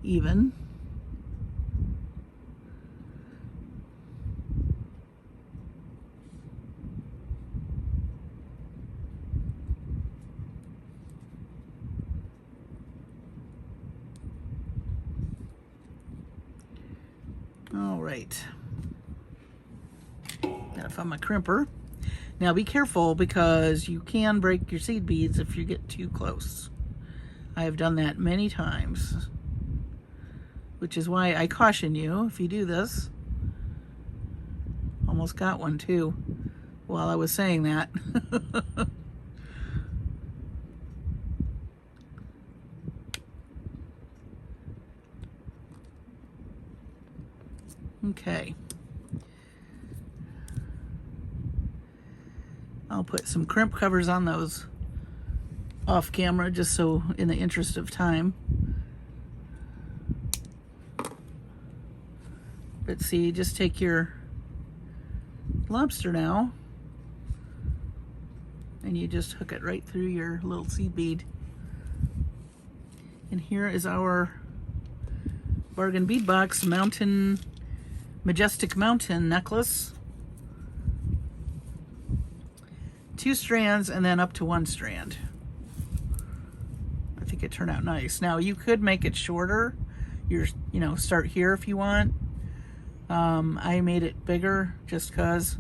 even. All right. Gotta find my crimper. Now be careful because you can break your seed beads if you get too close. I have done that many times, which is why I caution you if you do this. Almost got one too while I was saying that. Okay. I'll put some crimp covers on those off camera just so in the interest of time. But see, just take your lobster now and you just hook it right through your little seed bead. And here is our bargain bead box Majestic Mountain necklace. 2 strands and then up to 1 strand. I think it turned out nice. Now you could make it shorter. You know, start here if you want. I made it bigger just cause,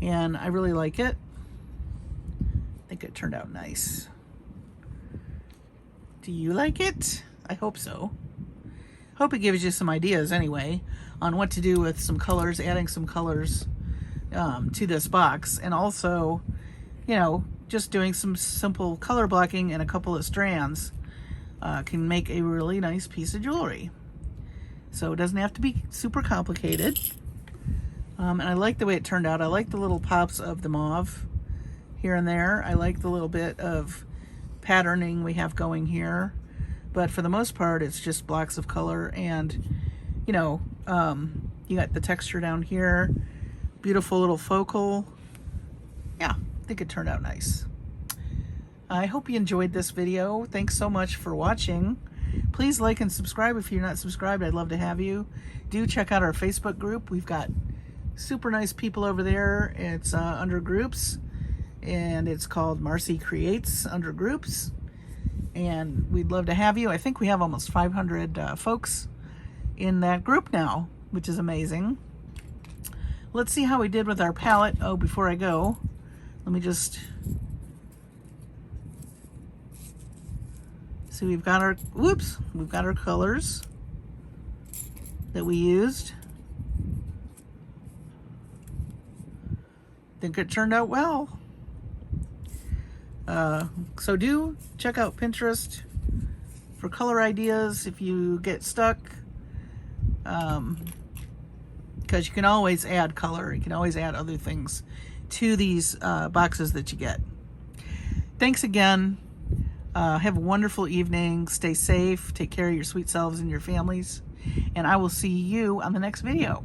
and I really like it. I think it turned out nice. Do you like it? I hope so. Hope it gives you some ideas anyway on what to do with some colors, adding some colors to this box, and also, you know, just doing some simple color blocking and a couple of strands can make a really nice piece of jewelry. So it doesn't have to be super complicated. And I like the way it turned out. I like the little pops of the mauve here and there. I like the little bit of patterning we have going here. But for the most part, it's just blocks of color, and, you know, you got the texture down here. Beautiful little focal. Yeah, I think it turned out nice. I hope you enjoyed this video. Thanks so much for watching. Please like and subscribe if you're not subscribed. I'd love to have you. Do check out our Facebook group. We've got super nice people over there. It's under groups, and it's called Marcie Creates under groups. And we'd love to have you. I think we have almost 500 folks in that group now, which is amazing. Let's see how we did with our palette. Oh, before I go, let me just So we've got our, whoops, we've got our colors that we used. Think it turned out well. So do check out Pinterest for color ideas if you get stuck. Because you can always add color. You can always add other things to these boxes that you get. Thanks again. Have a wonderful evening. Stay safe. Take care of your sweet selves and your families. And I will see you on the next video.